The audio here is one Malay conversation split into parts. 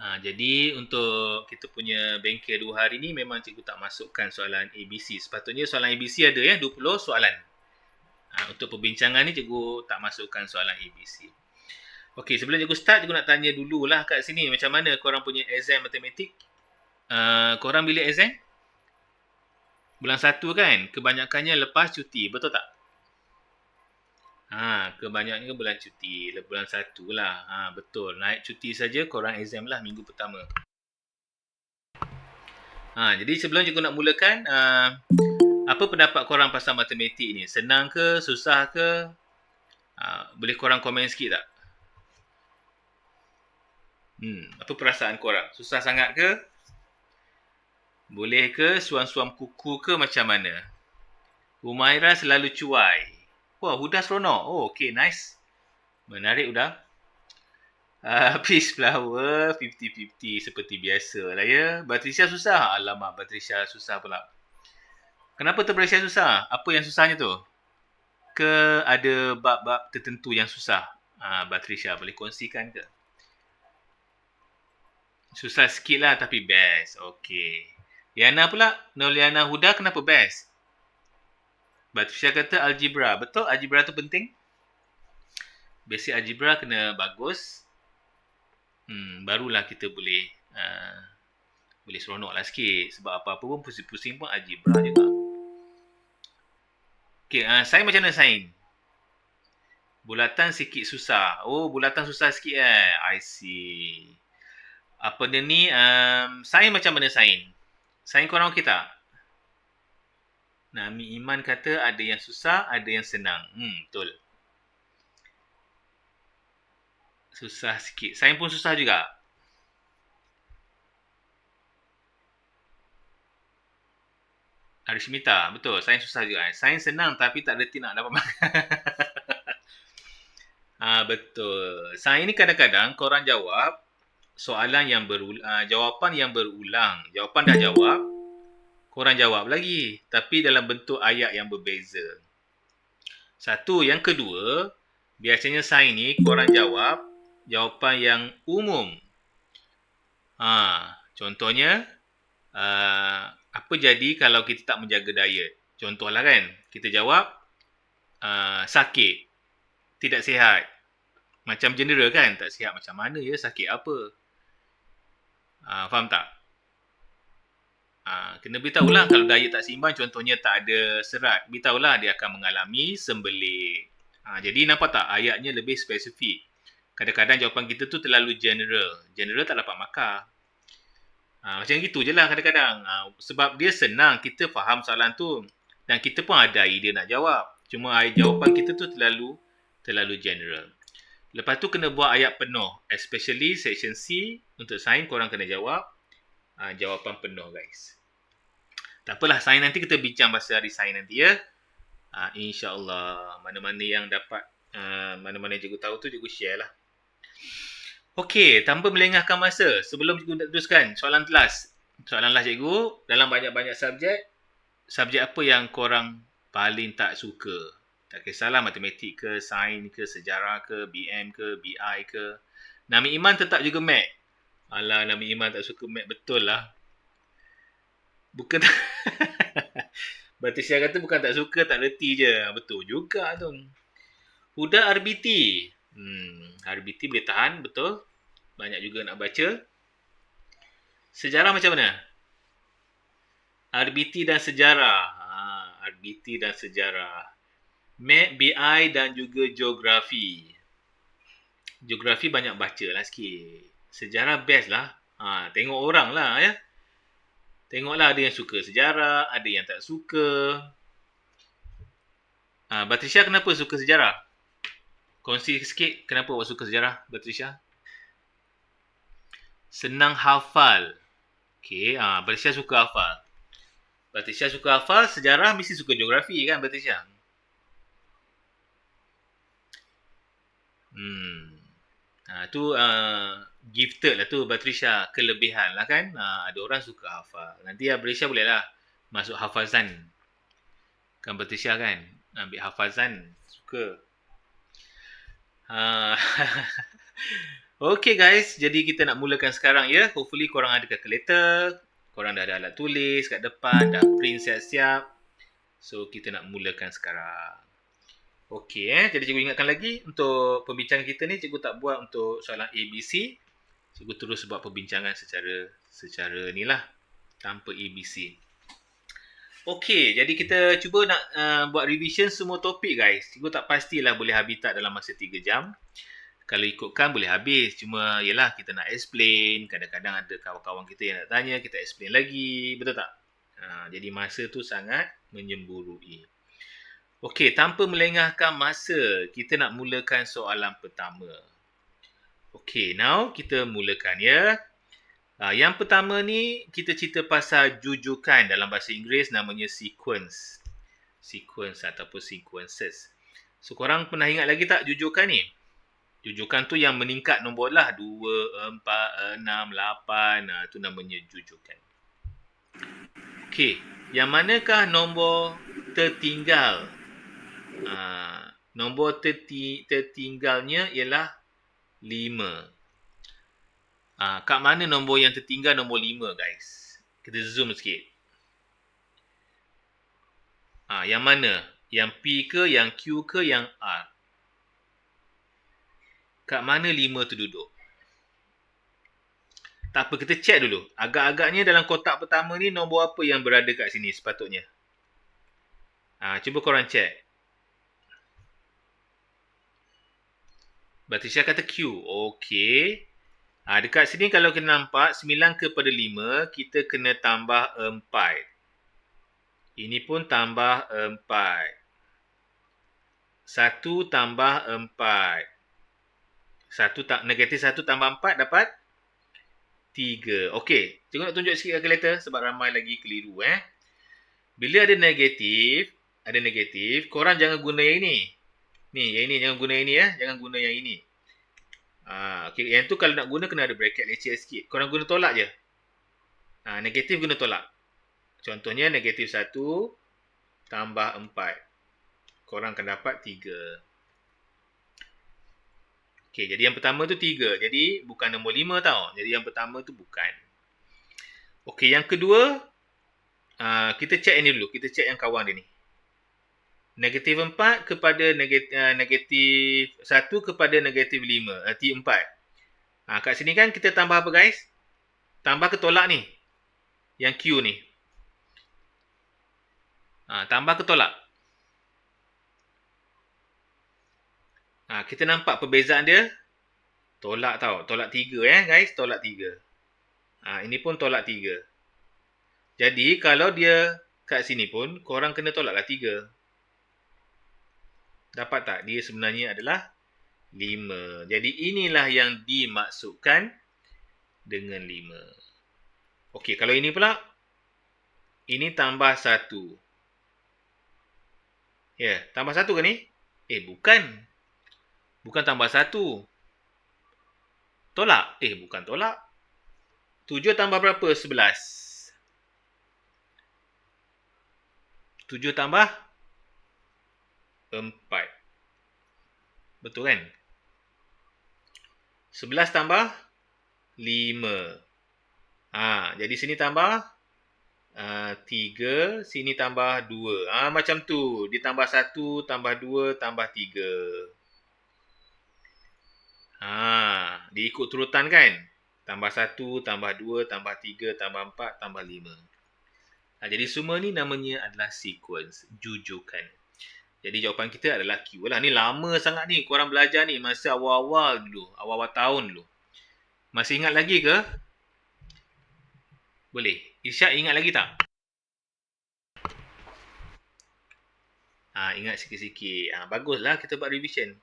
Jadi untuk kita punya bengkel 2 hari ni memang cikgu tak masukkan soalan ABC. Sepatutnya soalan ABC ada 20 soalan. Untuk perbincangan ni cikgu tak masukkan soalan ABC. Okey, sebelum cikgu start, cikgu nak tanya dululah kat sini macam mana korang punya exam matematik. Korang bila exam? Bulan 1 kan? Kebanyakannya lepas cuti, betul tak? Kebanyakannya bulan cuti, bulan 1 lah. Betul, naik cuti saja korang exam lah minggu pertama. Jadi sebelum cikgu nak mulakan, apa pendapat korang pasal matematik ni? Senang ke, susah ke? Boleh korang komen sikit tak? Apa perasaan korang? Susah sangat ke? Boleh ke? Suam-suam kuku ke macam mana? Humaira selalu cuai. Wah, Huda seronok. Oh, okay, nice. Menarik, Huda. Peace flower 50-50 seperti biasa lah ya. Batrisha susah? Alamak, Batrisha susah pula. Kenapa tu Batrisha susah? Apa yang susahnya tu? Ke ada bab-bab tertentu yang susah? Batrisha boleh kongsikan ke? Susah sikit lah tapi best. Okay. Liana pula? Liana Huda kenapa best? Batrisha kata algebra. Betul algebra tu penting? Basic algebra kena bagus. Barulah kita boleh seronok lah sikit. Sebab apa-apa pun pusing-pusing pun algebra juga. Okay, sain macam mana sain? Bulatan sikit susah. Oh, bulatan susah sikit I see. Apa dia ni? Sain macam mana sain? Sain korang okey tak? Nami Iman kata ada yang susah, ada yang senang. Betul. Susah sikit. Sain pun susah juga. Arishmita, betul. Sain susah juga. Sain senang tapi tak reti nak dapat makan. Betul. Sain ni kadang-kadang korang jawab soalan yang jawapan yang berulang. Jawapan dah jawab, korang jawab lagi. Tapi dalam bentuk ayat yang berbeza. Satu. Yang kedua, biasanya sain ni korang jawab jawapan yang umum. Contohnya, apa jadi kalau kita tak menjaga diet? Contohlah kan, kita jawab sakit, tidak sihat. Macam general kan, tak sihat macam mana ya, sakit apa? Faham tak? Kena beritahulah kalau diet tak seimbang, contohnya tak ada serat. Beritahulah dia akan mengalami sembelit. Jadi nampak tak ayatnya lebih spesifik. Kadang-kadang jawapan kita tu terlalu general. General tak dapat markah. Macam gitu je lah kadang-kadang. Sebab dia senang kita faham soalan tu. Dan kita pun ada idea nak jawab. Cuma jawapan kita tu terlalu general. Lepas tu kena buat ayat penuh. Especially section C. Untuk sain korang kena jawab jawapan penuh guys. Tak apalah, sain nanti kita bincang pasal hari sain nanti ya. InsyaAllah. Mana-mana yang dapat, mana-mana yang cikgu tahu tu cikgu share lah. Okey, tanpa melengahkan masa, sebelum cikgu nak teruskan soalan last. Soalan last cikgu, dalam banyak-banyak subjek apa yang korang paling tak suka? Tak kisahlah matematik ke, sains ke, sejarah ke, BM ke, BI ke. Nami Iman tetap juga Mac. Alah, Nami Iman tak suka Mac, betul lah. Bukan tak... Batrisha kata bukan tak suka, tak reti je. Betul juga tu. Huda RBT. RBT boleh tahan, betul. Banyak juga nak baca. Sejarah macam mana? RBT dan sejarah. RBT dan sejarah. Math, BI dan juga geografi. Geografi banyak baca lah sikit. Sejarah best lah. Tengok orang lah ya. Tengoklah ada yang suka sejarah, ada yang tak suka. Batrisha kenapa suka sejarah? Kongsi sikit kenapa awak suka sejarah, Batrisha? Senang hafal. Okey, Batrisha suka hafal. Batrisha suka hafal, sejarah mesti suka geografi kan Batrisha? Tu gifted lah tu Batrisha, kelebihan lah kan. Ada orang suka hafal. Nanti Batrisha boleh lah masuk hafazan. Kan Batrisha kan? Ambil hafazan. Suka. Okay guys, jadi kita nak mulakan sekarang ya. Hopefully korang ada calculator, korang dah ada alat tulis kat depan, dah print siap-siap. So kita nak mulakan sekarang. Okey jadi cikgu ingatkan lagi untuk pembincangan kita ni cikgu tak buat untuk soalan ABC. Cikgu terus buat perbincangan secara ni lah tanpa ABC. Okey, jadi kita cuba nak buat revision semua topik guys. Cikgu tak pastilah boleh habis tak dalam masa 3 jam. Kalau ikutkan boleh habis. Cuma yelah kita nak explain. Kadang-kadang ada kawan-kawan kita yang nak tanya, kita explain lagi. Betul tak? Jadi masa tu sangat menyemburui. Okey, tanpa melengahkan masa, kita nak mulakan soalan pertama. Okey, now kita mulakan ya. Yang pertama ni kita cerita pasal jujukan, dalam bahasa Inggeris namanya sequence. Sequence ataupun sequences. So korang pernah ingat lagi tak jujukan ni? Jujukan tu yang meningkat nombor lah 2, 4, 6, 8. Itu namanya jujukan. Okey, yang manakah nombor tertinggal? Nombor tertinggalnya ialah 5. Kat mana nombor yang tertinggal nombor 5 guys? Kita zoom sikit. Yang mana? Yang P ke, yang Q ke, yang R? Kat mana 5 tu duduk? Tak apa, kita check dulu. Agak-agaknya dalam kotak pertama ni nombor apa yang berada kat sini sepatutnya? Cuba korang check. Berarti saya kata Q. Okey. Dekat sini kalau kita nampak 9 kepada 5, kita kena tambah 4. Ini pun tambah 4. 1 tambah 4. Negatif 1 tambah 4 dapat 3. Okey, cikgu nak tunjuk sikit kalkulator sebab ramai lagi keliru. Bila ada negatif, korang jangan guna yang ini. Yang ini jangan guna yang ini ya, jangan guna yang ini. Okay. Yang tu kalau nak guna kena ada bracket leceh sikit. Korang guna tolak je. Negatif guna tolak. Contohnya negatif 1 tambah 4. Korang akan dapat 3. Okay, jadi yang pertama tu 3. Jadi bukan nombor 5 tau. Jadi yang pertama tu bukan. Okay, yang kedua. Kita check ini dulu. Kita check yang kawan dia ni. Negatif 4 kepada negatif 1 kepada negatif 5. 4. Kat sini kan kita tambah apa guys? Tambah ke tolak ni? Yang Q ni. Tambah ke tolak? Kita nampak perbezaan dia. Tolak tau. Tolak 3 guys. Tolak 3. Ini pun tolak 3. Jadi kalau dia kat sini pun korang kena tolaklah 3. Dapat tak? Dia sebenarnya adalah 5. Jadi inilah yang dimaksudkan dengan 5. Okey, kalau ini pula. Ini tambah 1. Ya, tambah 1 ke ni? Bukan. Bukan tambah 1. Tolak? Bukan tolak. 7 tambah berapa? 11. 7 tambah 4. Betul kan? 11 tambah 5. Jadi sini tambah 3. Sini tambah 2. Macam tu. Ditambah 1, tambah 2, tambah 3. Diikut turutan kan? Tambah 1, tambah 2, tambah 3, tambah 4, tambah 5. Jadi semua ni namanya adalah sequence. Jujukan. Jadi jawapan kita adalah Q lah. Ni lama sangat ni. Korang belajar ni masa awal-awal dulu. Awal-awal tahun dulu. Masih ingat lagi ke? Boleh. Irsyad ingat lagi tak? Ingat sikit-sikit. Baguslah kita buat revision.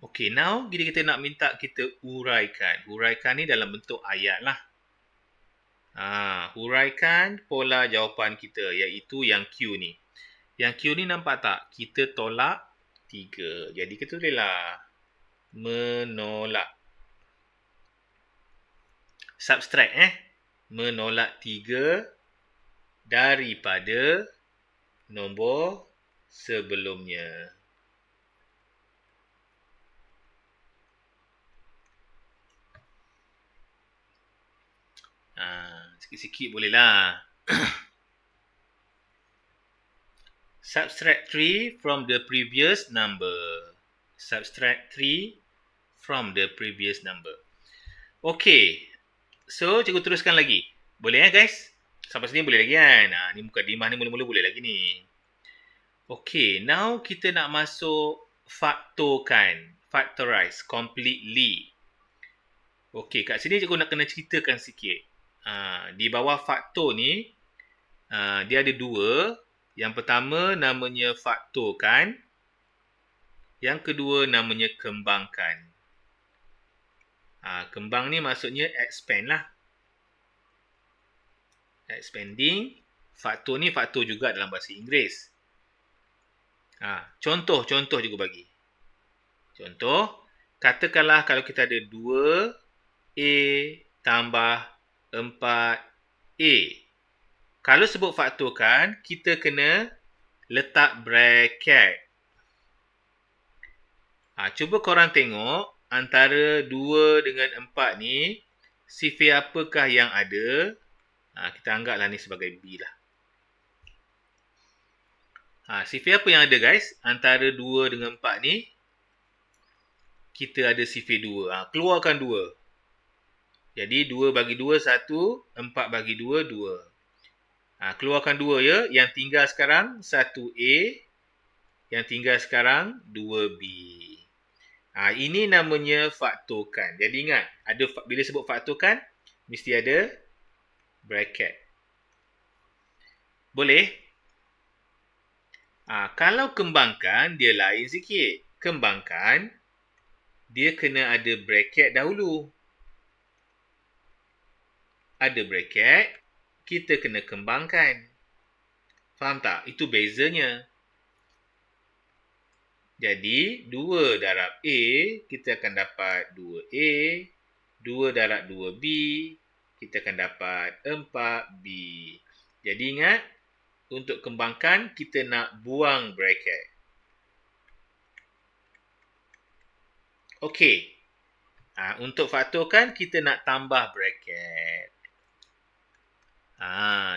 Okay, now kita nak minta kita uraikan. Uraikan ni dalam bentuk ayat lah. Uraikan pola jawapan kita iaitu yang Q ni. Yang Q ni nampak tak? Kita tolak 3. Jadi kita tulislah menolak. Subtract menolak 3 daripada nombor sebelumnya. Sikit-sikit boleh lah. Subtract 3 from the previous number. Subtract 3 from the previous number. Okay. So, cikgu teruskan lagi. Boleh guys? Sampai sini boleh lagi kan? Ni mukadimah ni mula-mula boleh lagi ni. Okay, now kita nak masuk faktorkan. Factorize completely. Okay, kat sini cikgu nak kena ceritakan sikit. Di bawah faktor ni, dia ada dua. Yang pertama namanya faktorkan. Yang kedua namanya kembangkan. Kembang ni maksudnya expand lah. Expanding. Faktor ni faktor juga dalam bahasa Inggeris. Contoh juga bagi. Contoh, katakanlah kalau kita ada 2A tambah 4A. Kalau sebut faktorkan, kita kena letak bracket. Cuba korang tengok antara 2 dengan 4 ni, sifir apakah yang ada? Kita anggaplah ni sebagai B lah. Sifir apa yang ada guys? Antara 2 dengan 4 ni, kita ada sifir 2. Keluarkan 2. Jadi 2 bagi 2, 1. 4 bagi 2, 2. Keluarkan 2 ya. Yang tinggal sekarang 1A. Yang tinggal sekarang 2B. Ini namanya faktorkan. Jadi ingat, bila sebut faktorkan, mesti ada bracket. Boleh? Kalau kembangkan, dia lain sikit. Kembangkan, dia kena ada bracket dahulu. Ada bracket, kita kena kembangkan. Faham tak? Itu bezanya. Jadi, 2 darab A, kita akan dapat 2A. 2 darab 2B, kita akan dapat 4B. Jadi ingat, untuk kembangkan, kita nak buang bracket. Okey. Untuk faktorkan, kita nak tambah bracket.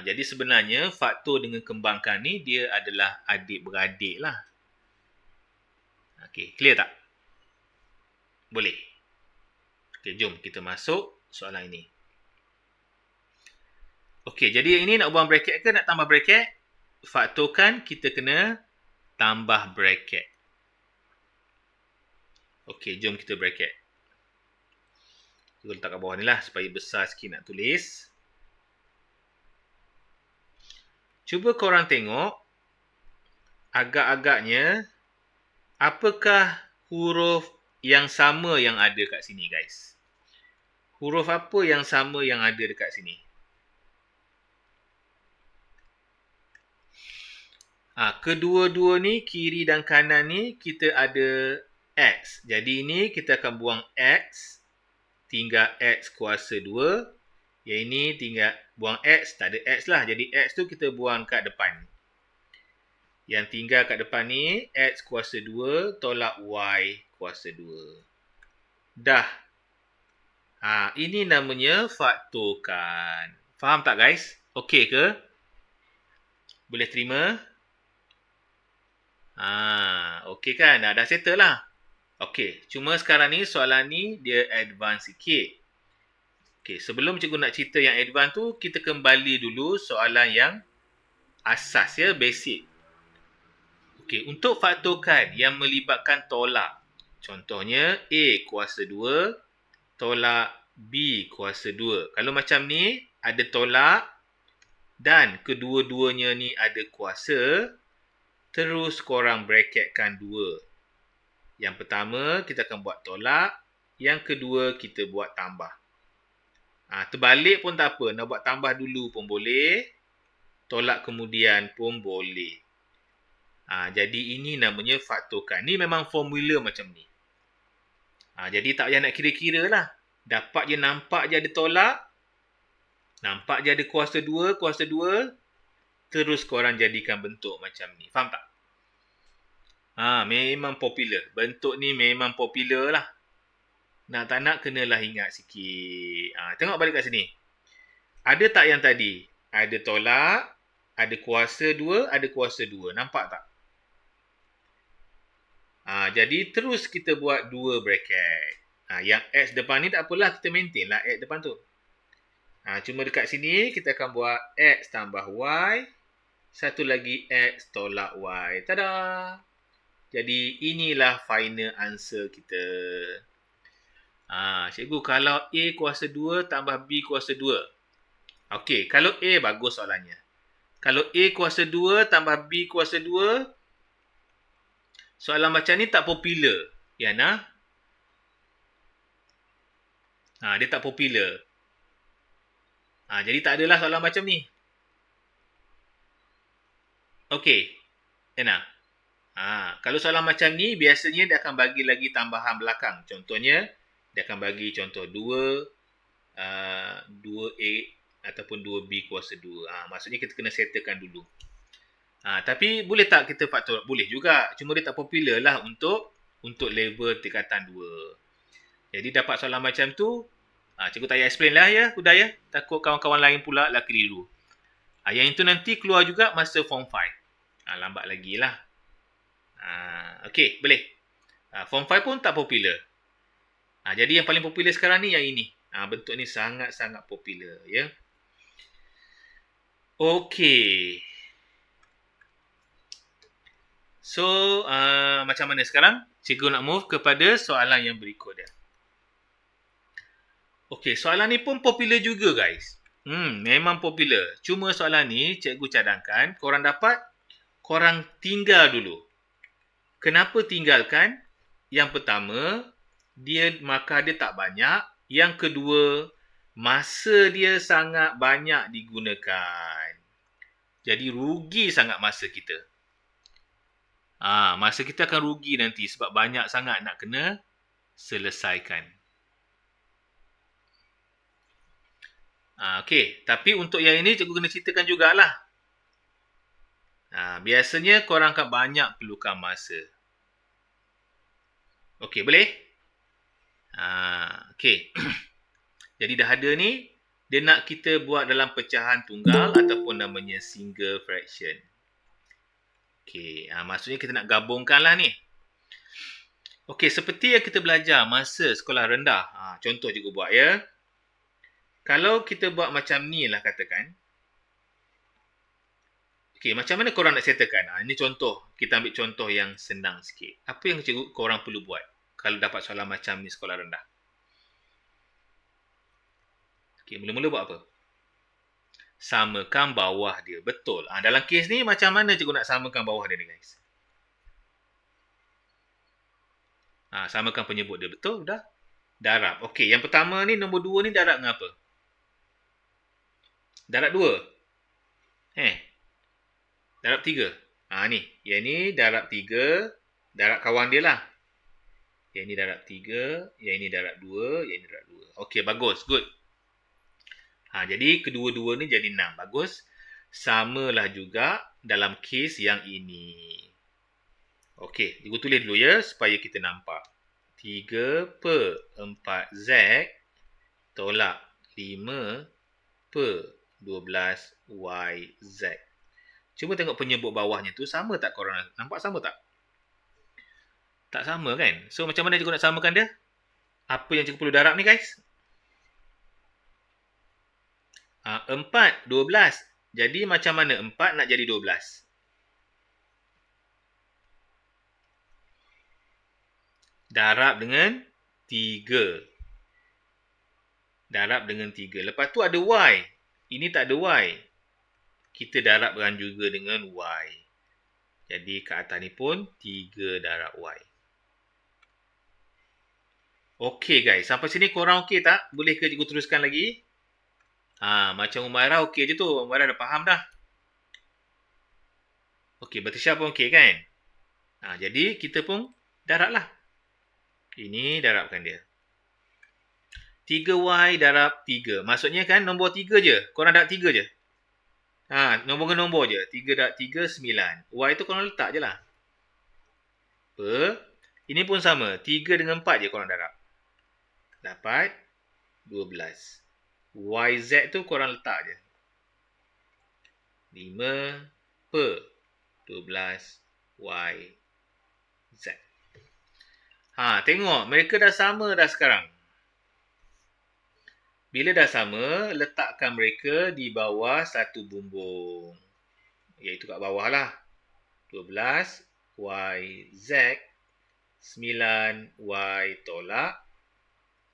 Jadi sebenarnya, faktor dengan kembangkan ni, dia adalah adik-beradik lah. Okey, clear tak? Boleh. Okey, jom kita masuk soalan ini. Okey, jadi ini nak buang bracket ke nak tambah bracket? Faktorkan, kita kena tambah bracket. Okey, jom kita bracket. Kita letak kat bawah ni lah supaya besar sikit nak tulis. Cuba korang tengok agak-agaknya apakah huruf yang sama yang ada kat sini guys? Huruf apa yang sama yang ada dekat sini? Kedua-dua ni, kiri dan kanan ni, kita ada X. Jadi ini kita akan buang X. Tinggal X kuasa 2. Yang ini tinggal buang X. Tak ada X lah. Jadi X tu kita buang kat depan. Yang tinggal kat depan ni, X kuasa 2 tolak Y kuasa 2. Dah. Ini namanya faktorkan. Faham tak guys? Okey ke? Boleh terima? Okey kan? Dah settle lah. Okey, cuma sekarang ni soalan ni dia advance sikit. Okey, sebelum cikgu nak cerita yang advance tu, kita kembali dulu soalan yang asas ya, basic. Okey, untuk faktorkan yang melibatkan tolak. Contohnya A kuasa 2 tolak B kuasa 2. Kalau macam ni, ada tolak dan kedua-duanya ni ada kuasa, terus korang bracketkan 2. Yang pertama, kita akan buat tolak. Yang kedua, kita buat tambah. Terbalik pun tak apa. Nak buat tambah dulu pun boleh. Tolak kemudian pun boleh. Jadi ini namanya faktorkan. Ni memang formula macam ni. Jadi tak payah nak kira-kira lah. Dapat je, nampak je ada tolak. Nampak je ada kuasa 2, kuasa 2. Terus korang jadikan bentuk macam ni. Faham tak? Memang popular. Bentuk ni memang popular lah. Nak tak nak kenalah ingat sikit. Tengok balik kat sini. Ada tak yang tadi? Ada tolak, ada kuasa 2, ada kuasa 2. Nampak tak? Jadi terus kita buat 2 bracket. Yang X depan ni tak apalah, kita maintain lah X depan tu. Cuma dekat sini kita akan buat X tambah Y. Satu lagi X tolak Y. Tada! Jadi inilah final answer kita. Cikgu, kalau A kuasa 2 tambah B kuasa 2. Okey, kalau A bagus soalannya. Kalau A kuasa 2 tambah B kuasa 2, soalan macam ni tak popular. Yana? Dia tak popular. Jadi tak adalah soalan macam ni. Okey. Yana? Kalau soalan macam ni, biasanya dia akan bagi lagi tambahan belakang. Contohnya, dia akan bagi contoh 2, 2A ataupun 2B kuasa 2. Maksudnya kita kena settlekan dulu. Tapi boleh tak kita faktor? Boleh juga. Cuma dia tak popular lah untuk level tingkatan 2. Jadi dapat soalan macam tu, cikgu tak payah explain lah ya, Huda ya. Takut kawan-kawan lain pula lah keliru. Yang itu nanti keluar juga masa form 5. Lambat lagi lah. Okey, boleh. Form 5 pun tak popular. Jadi yang paling popular sekarang ni yang ini. Bentuk ni sangat-sangat popular ya. Okey. So, macam mana sekarang? Cikgu nak move kepada soalan yang berikut dia. Okey, soalan ni pun popular juga guys. Memang popular. Cuma soalan ni cikgu cadangkan, korang dapat, korang tinggal dulu. Kenapa tinggalkan? Yang pertama, markah dia tak banyak. Yang kedua, masa dia sangat banyak digunakan. Jadi rugi sangat masa kita. Masa kita akan rugi nanti sebab banyak sangat nak kena selesaikan. Okey, tapi untuk yang ini cikgu kena ceritakan jugalah. Biasanya korang akan banyak perlukan masa. Okey, boleh? Okey. Jadi dah ada ni, dia nak kita buat dalam pecahan tunggal ataupun namanya single fraction. Okey, maksudnya kita nak gabungkan lah ni. Okey, seperti yang kita belajar masa sekolah rendah. Contoh cikgu buat ya. Kalau kita buat macam ni lah katakan. Okey, macam mana korang nak settlekan? Ini contoh. Kita ambil contoh yang senang sikit. Apa yang cikgu korang perlu buat kalau dapat soalan macam ni sekolah rendah? Okey, mula-mula buat apa? Samakan bawah dia. Betul. Dalam kes ni macam mana cikgu nak samakan bawah dia ni guys? Samakan penyebut dia. Betul? Dah? Darab. Okey, yang pertama ni nombor 2 ni darab dengan apa? Darab 2. Darab 3. Ni. Yang ni darab 3. Darab kawan dia lah. Yang ni darab 3. Yang ini darab 2. Yang ini darab 2. Okey, bagus. Good. Jadi kedua-dua ni jadi 6. Bagus. Samalah juga dalam kes yang ini. Okey, cikgu tulis dulu ya supaya kita nampak. 3/4Z tolak 5/12YZ. Cuba tengok penyebut bawahnya tu sama tak korang? Nampak sama tak? Tak sama kan? So macam mana cikgu nak samakan dia? Apa yang cikgu perlu darab ni guys? 4, 12. Jadi macam mana 4 nak jadi 12? Darab dengan 3. Darab dengan 3. Lepas tu ada Y. Ini tak ada Y. Kita darabkan juga dengan Y. Jadi kat atas ni pun 3 darab Y. Okey guys. Sampai sini korang okey tak? Boleh ke cikgu teruskan lagi? Macam Umairah okey je tu. Umairah dah faham dah. Okey, Batisha pun okey kan? Jadi kita pun darab lah. Ini darabkan dia. 3Y darab 3. Maksudnya kan nombor 3 je. Korang darab 3 je. Nombor ke nombor je. 3 darab 3, 9. Y tu korang letak je lah. Ini pun sama. 3 dengan 4 je korang darab. Dapat 12. YZ tu korang letak je. 5 per 12 YZ. Tengok. Mereka dah sama dah sekarang. Bila dah sama, letakkan mereka di bawah satu bumbung. Iaitu kat bawah lah. 12 YZ 9 Y tolak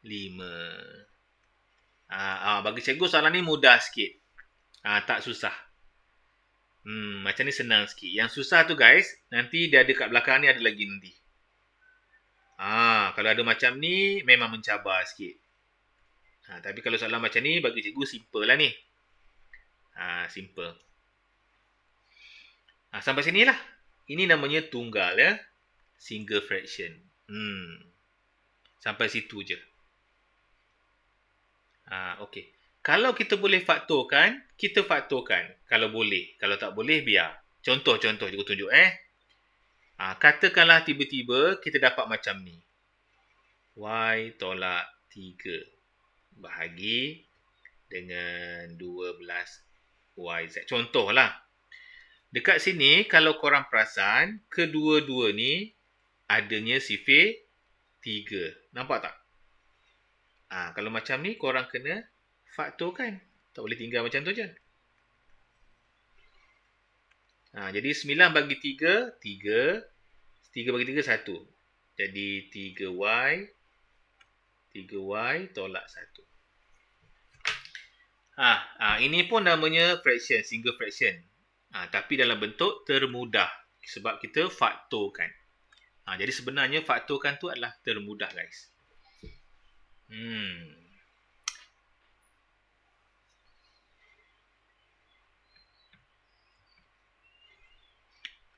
5. Bagi cikgu soalan ni mudah sikit. Tak susah. Macam ni senang sikit. Yang susah tu guys, nanti dia ada kat belakang ni ada lagi nanti. Kalau ada macam ni, memang mencabar sikit. Tapi kalau soalan macam ni, bagi cikgu simple lah ni. Simple. Sampai sini lah. Ini namanya tunggal ya. Single fraction. Sampai situ je. Okey. Kalau kita boleh faktorkan, kita faktorkan. Kalau boleh. Kalau tak boleh, biar. Contoh-contoh cikgu tunjuk katakanlah tiba-tiba kita dapat macam ni. Y tolak 3 bahagi dengan 12 YZ. Contohlah. Dekat sini, kalau korang perasan, kedua-dua ni adanya sifir 3. Nampak tak? Kalau macam ni, korang kena faktorkan. Tak boleh tinggal macam tu je. Jadi 9 bagi 3, 3. 3 bagi 3, 1. Jadi 3Y tolak 1. Ini pun namanya fraction, single fraction. Tapi dalam bentuk termudah. Sebab kita faktorkan. Jadi sebenarnya faktorkan tu adalah termudah guys.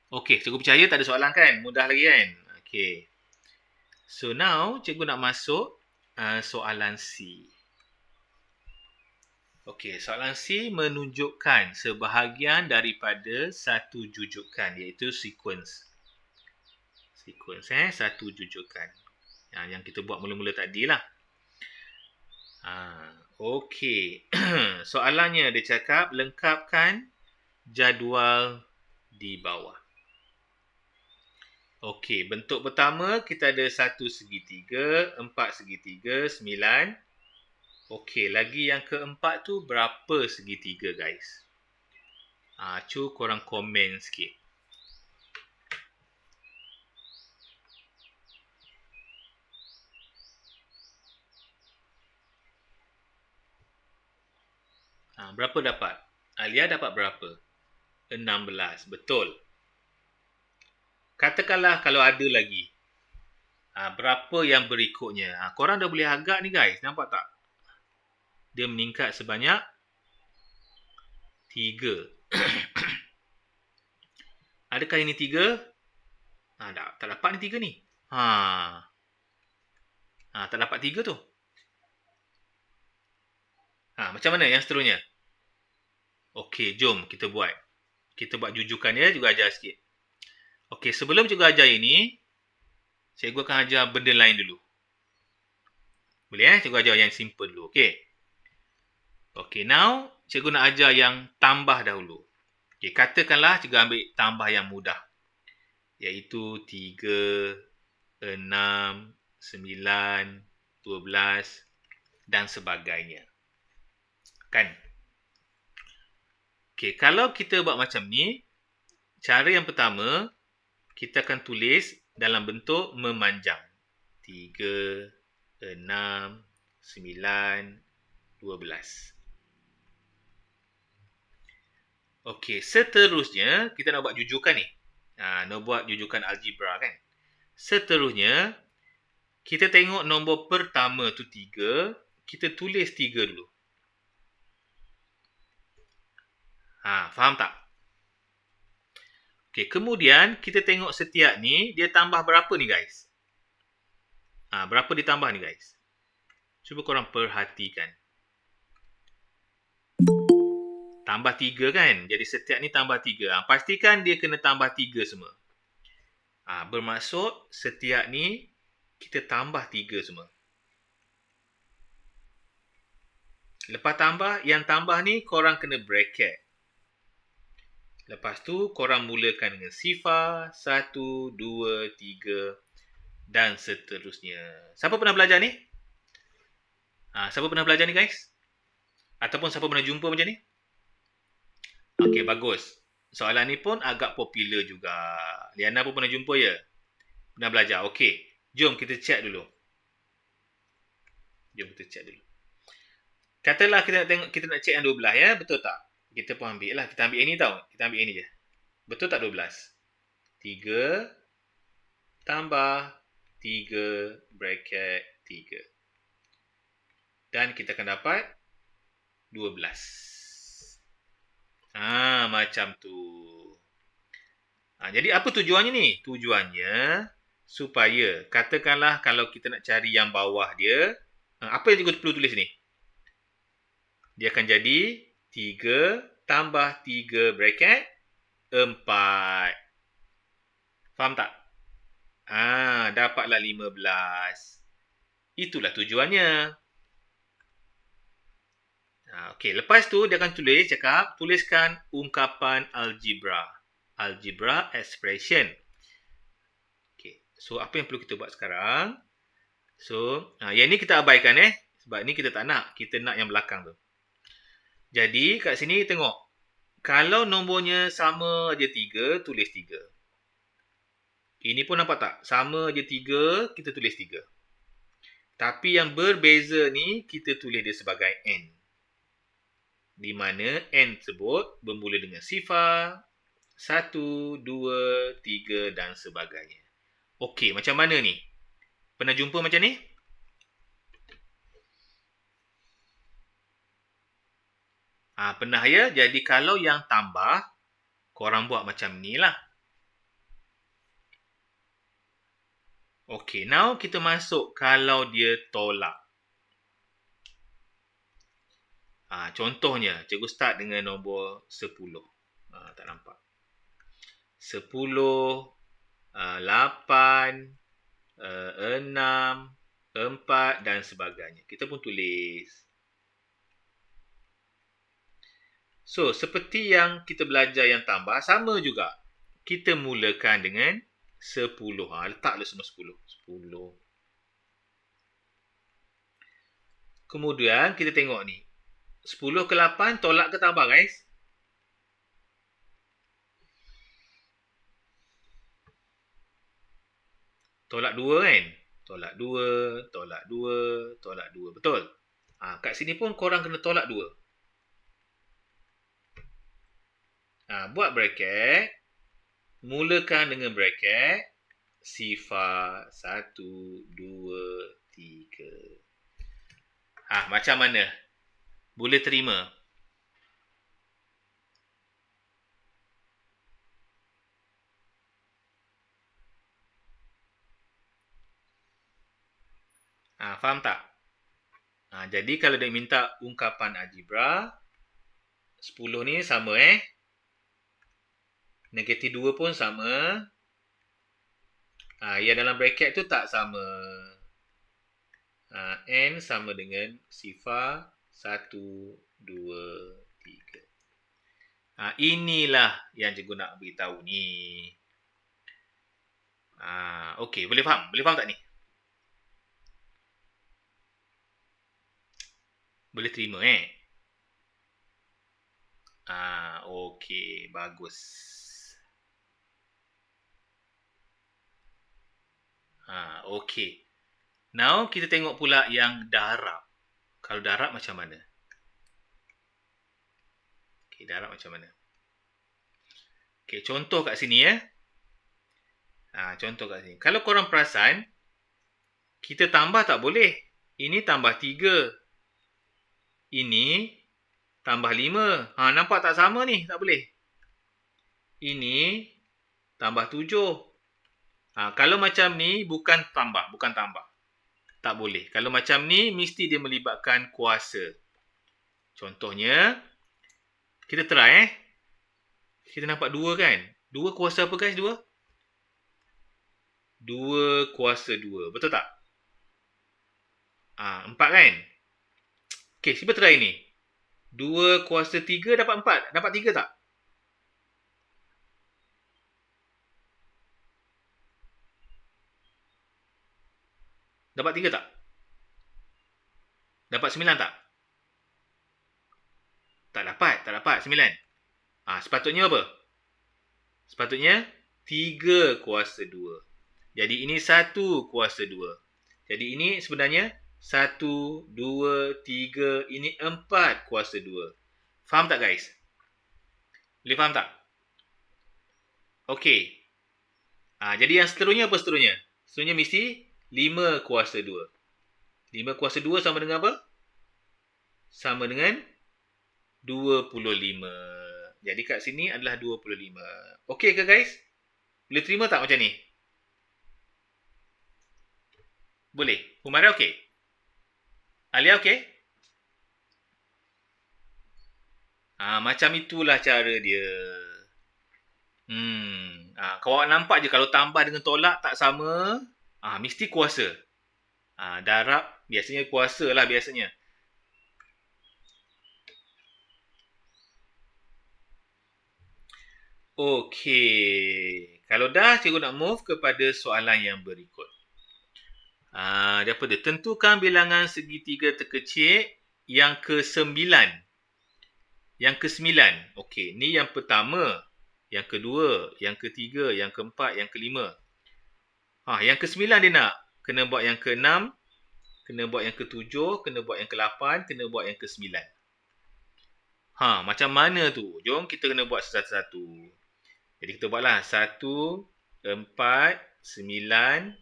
Okey, cikgu percaya tak ada soalan kan? Mudah lagi kan? Okey. So now, cikgu nak masuk soalan C. Okey, soalan C menunjukkan sebahagian daripada satu jujukan, iaitu sequence. Satu jujukan. Yang kita buat mula-mula tadi lah. Okey. Soalannya dia cakap, lengkapkan jadual di bawah. Okey, bentuk pertama kita ada 1 segitiga, 4 segitiga, 9. Okey, lagi yang keempat tu berapa segitiga guys? Cu korang komen sikit. Berapa dapat? Alia dapat berapa? 16, betul. Katakanlah kalau ada lagi. Berapa yang berikutnya? Korang dah boleh agak ni guys. Nampak tak? Dia meningkat sebanyak 3. Adakah ini 3? Tak dapat ni 3 ni. Tak dapat 3 tu. Macam mana yang seterusnya? Okey, jom kita buat. Kita buat jujukannya juga ajar sikit. Okey, sebelum cikgu ajar ini, cikgu akan ajar benda lain dulu. Boleh cikgu ajar yang simple dulu. Okey, now cikgu nak ajar yang tambah dahulu. Okey, katakanlah cikgu ambil tambah yang mudah. Iaitu 3, 6, 9, 12 dan sebagainya. Kan? Okey, kalau kita buat macam ni, cara yang pertama, kita akan tulis dalam bentuk memanjang. 3, 6, 9, 12. Okey, seterusnya kita nak buat jujukan ni. Nak buat jujukan algebra kan. Seterusnya, kita tengok nombor pertama tu 3, kita tulis 3 dulu. Faham tak? Okey, kemudian kita tengok setiap ni, dia tambah berapa ni guys? Berapa ditambah ni guys? Cuba korang perhatikan. Tambah 3 kan? Jadi setiap ni tambah 3. Pastikan dia kena tambah 3 semua. Bermaksud setiap ni kita tambah 3 semua. Lepas tambah, yang tambah ni korang kena bracket. Lepas tu korang mulakan dengan sifar 1, 2, 3 dan seterusnya. Siapa pernah belajar ni? Siapa pernah belajar ni guys? Ataupun siapa pernah jumpa macam ni? Okey, bagus. Soalan ni pun agak popular juga. Liana pun pernah jumpa ya? Pernah belajar. Okey, jom kita check dulu. Katalah kita nak check yang 12 ya, betul tak? Kita pun ambil lah. Kita ambil ini tau. Kita ambil ini je. Betul tak 12? 3 tambah 3 bracket 3. Dan kita akan dapat 12. Macam tu. Jadi apa tujuannya ni? Tujuannya supaya, katakanlah kalau kita nak cari yang bawah dia, apa yang cikgu perlu tulis ni? Dia akan jadi 3 tambah 3 bracket 4. Faham tak? Dapatlah 15. Itulah tujuannya. Okey, lepas tu dia akan tuliskan ungkapan algebra. Algebra expression. Okey, so apa yang perlu kita buat sekarang? So, yang ni kita abaikan sebab ni kita tak nak. Kita nak yang belakang tu. Jadi, kat sini tengok. Kalau nombornya sama je 3, tulis 3. Ini pun nampak tak? Sama je 3, kita tulis 3. Tapi yang berbeza ni, kita tulis dia sebagai N. Di mana N tersebut bermula dengan sifar 1, 2, 3 dan sebagainya. Okey, macam mana ni? Pernah jumpa macam ni? Pernah ya? Jadi kalau yang tambah, korang buat macam ni lah. Okey, now kita masuk kalau dia tolak. Contohnya, cikgu start dengan nombor 10. Tak nampak. 10, 8, 6, 4 dan sebagainya. Kita pun tulis. So, seperti yang kita belajar yang tambah, sama juga. Kita mulakan dengan 10. Letaklah semua 10. 10. Kemudian, kita tengok ni. 10 ke 8, tolak ke tambah, guys? Tolak 2 kan? Tolak 2, tolak 2, tolak 2. Betul? Kat sini pun korang kena tolak 2. Buat bracket. Mulakan dengan bracket. Sifar 1, 2, 3. Macam mana? Boleh terima? Faham tak? Jadi kalau dia minta ungkapan algebra, 10 ni sama Negatif 2 pun sama. Yang dalam bracket tu tak sama. N sama dengan sifar 1, 2, 3. Inilah yang cikgu nak beritahu ni. Okey, boleh faham? Boleh faham tak ni? Boleh terima okey, bagus. Okey. Now kita tengok pula yang darab. Kalau darab macam mana? Okey, darab macam mana? Okey, contoh kat sini contoh kat sini. Kalau korang perasan, kita tambah tak boleh. Ini tambah 3. Ini tambah 5. Nampak tak sama ni? Tak boleh. Ini tambah 7. Kalau macam ni, bukan tambah. Tak boleh. Kalau macam ni, mesti dia melibatkan kuasa. Contohnya, kita try Kita nampak 2 kan? 2 kuasa apa guys? 2 kuasa 2. Betul tak? 4 kan? Okey, cuba try ni. 2 kuasa 3 dapat 4. Dapat 3 tak? Dapat 3 tak? Dapat 9 tak? Tak dapat 9. Sepatutnya apa? Sepatutnya 3 kuasa 2. Jadi ini 1 kuasa 2. Jadi ini sebenarnya 1, 2, 3, ini 4 kuasa 2. Faham tak guys? Boleh faham tak? Okey. Jadi yang seterusnya apa seterusnya? Seterusnya mesti 5 kuasa 2. 5 kuasa 2 sama dengan apa? Sama dengan 25. Jadi kat sini adalah 25. Okey ke guys? Boleh terima tak macam ni? Boleh. Humaira okey? Alia okey? Macam itulah cara dia. Kau nampak je kalau tambah dengan tolak tak sama, mesti kuasa. Darab biasanya kuasa lah biasanya. Okey. Kalau dah, cikgu nak move kepada soalan yang berikut. Dia apa dia? Tentukan bilangan segitiga terkecil yang ke-9. Yang ke-9. Okey, ni yang pertama. Yang kedua, yang ketiga, yang keempat, yang kelima. Yang ke-9 dia nak. Kena buat yang ke-6, kena buat yang ke-7, kena buat yang ke-8, kena buat yang ke-9. Macam mana tu? Jom kita kena buat satu-satu. Jadi kita buatlah 1, 4, 9,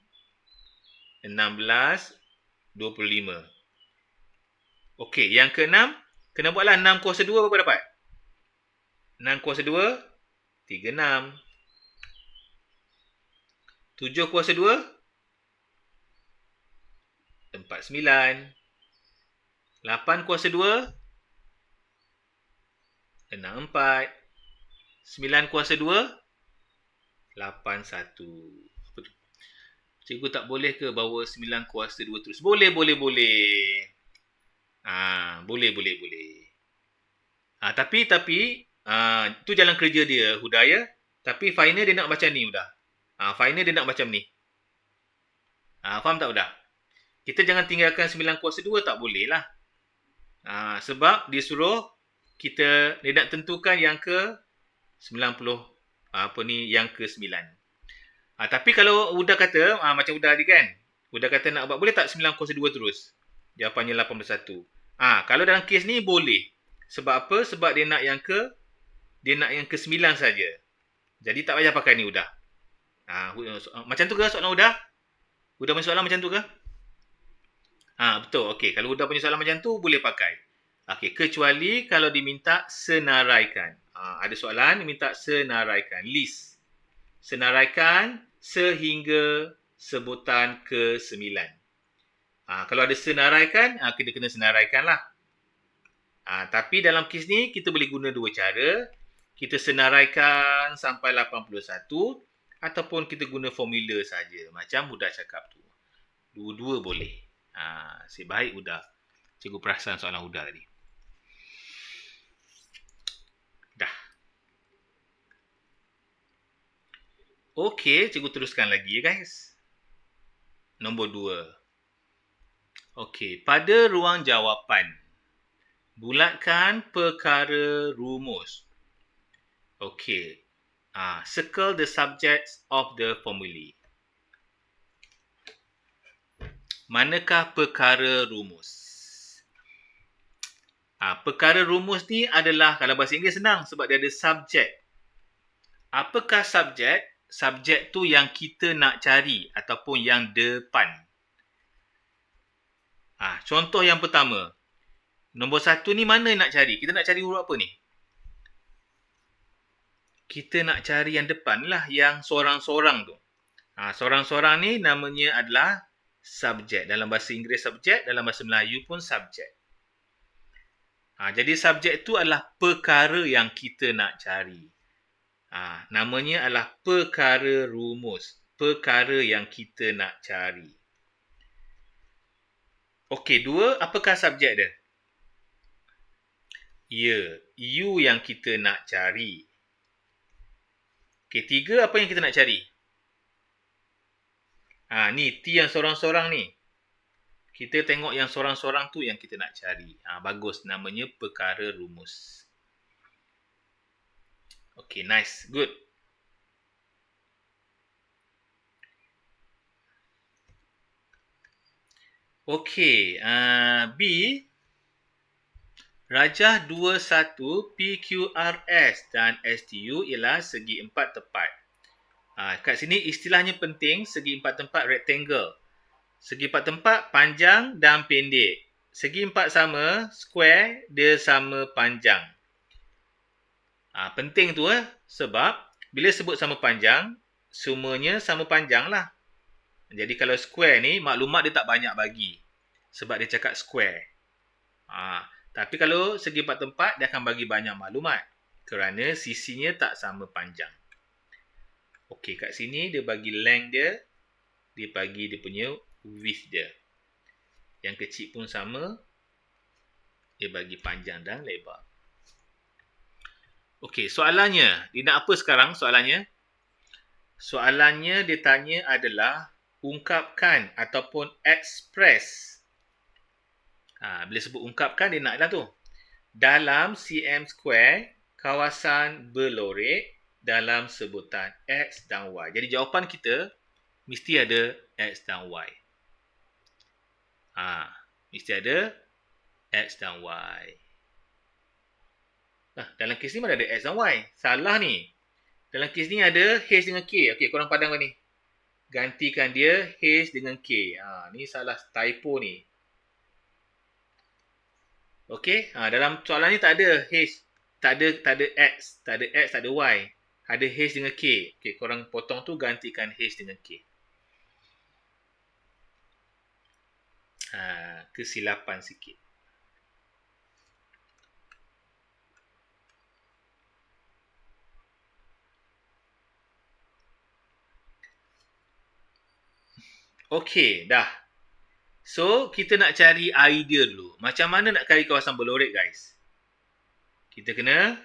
16, 25. Okey, yang ke-6, kena buatlah 6 kuasa 2 berapa dapat? 6 kuasa 2, 36. 7 kuasa 2, 49. 8 kuasa 2, 64. 9 kuasa 2, 81. Apa tu? Cikgu tak boleh ke bawa 9 kuasa 2 terus? Boleh. Boleh. Tapi tu jalan kerja dia, Huda ya. Tapi final dia nak macam ni, Huda. Final dia nak macam ni. Faham tak, Huda? Kita jangan tinggalkan 9 kuasa 2, tak boleh lah. Sebab dia suruh dia nak tentukan yang ke 90, yang ke-9. Tapi kalau Huda kata, macam Huda tadi kan, Huda kata nak buat, boleh tak 9 kuasa 2 terus? Jawapannya 81. Kalau dalam kes ni boleh. Sebab apa? Sebab dia nak yang ke-9 saja. Jadi tak payah pakai ni Huda. Macam tu ke soalan Huda? Huda punya soalan macam tu ke? Betul. Okey, kalau Huda punya soalan macam tu boleh pakai. Okey, kecuali kalau diminta senaraikan. Ada soalan diminta senaraikan, list. Senaraikan sehingga sebutan ke-9. Kalau ada senaraikan, kita kena senaraikan lah. Tapi dalam kes ni, kita boleh guna dua cara. Kita senaraikan sampai 81 ataupun kita guna formula saja. Macam Huda cakap tu. Dua-dua boleh. Sebaik Huda. Cikgu perasan soalan Huda tadi. Dah. Okey, cikgu teruskan lagi ya guys. Nombor 2. Okey, pada ruang jawapan, bulatkan perkara rumus. Okey. Circle the subjects of the formulae. Manakah perkara rumus? Perkara rumus ni adalah, kalau bahasa Inggeris senang sebab dia ada subjek. Apakah subjek? Subjek tu yang kita nak cari ataupun yang depan. Contoh yang pertama. Nombor 1 ni mana nak cari? Kita nak cari huruf apa ni? Kita nak cari yang depan lah, yang sorang-sorang tu. Sorang-sorang ni namanya adalah subjek. Dalam bahasa Inggeris subjek, dalam bahasa Melayu pun subjek. Jadi subjek tu adalah perkara yang kita nak cari. Namanya adalah perkara rumus. Perkara yang kita nak cari. Okey, 2, apakah subjek dia? Ya, U yang kita nak cari. Okey, 3 apa yang kita nak cari? Ni T yang sorang-sorang ni. Kita tengok yang sorang-sorang tu yang kita nak cari. Bagus, namanya perkara rumus. Okay, nice. Good. Okay, B. Rajah 21 PQRS dan STU ialah segi empat tepat. Kat sini istilahnya penting, segi empat tempat rectangle. Segi empat tempat panjang dan pendek. Segi empat sama, square, dia sama panjang. Penting tu sebab bila sebut sama panjang, semuanya sama panjang lah. Jadi kalau square ni, maklumat dia tak banyak bagi. Sebab dia cakap square. Tapi kalau segi empat tempat, dia akan bagi banyak maklumat. Kerana sisinya tak sama panjang. Okey, kat sini dia bagi length dia. Dia bagi dia punya width dia. Yang kecil pun sama. Dia bagi panjang dan lebar. Okey, soalannya. Dia nak apa sekarang soalannya? Soalannya dia tanya adalah ungkapkan ataupun express. Bila sebut ungkapkan, dia naklah tu. Dalam cm square, kawasan berlorek dalam sebutan X dan Y. Jadi jawapan kita mesti ada X dan Y. Mesti ada X dan Y. Dalam kes ni mana ada X dan Y? Salah ni. Dalam kes ni ada H dengan K. Okey, korang padang ni. Gantikan dia H dengan K. Ni salah typo ni. Okey, dalam soalan ni tak ada H, tak ada X, tak ada X, tak ada Y. Ada H dengan K. Okey, korang potong tu gantikan H dengan K. Kesilapan sikit. Okey, dah. So, kita nak cari idea dulu. Macam mana nak cari kawasan berlorek, guys? Kita kena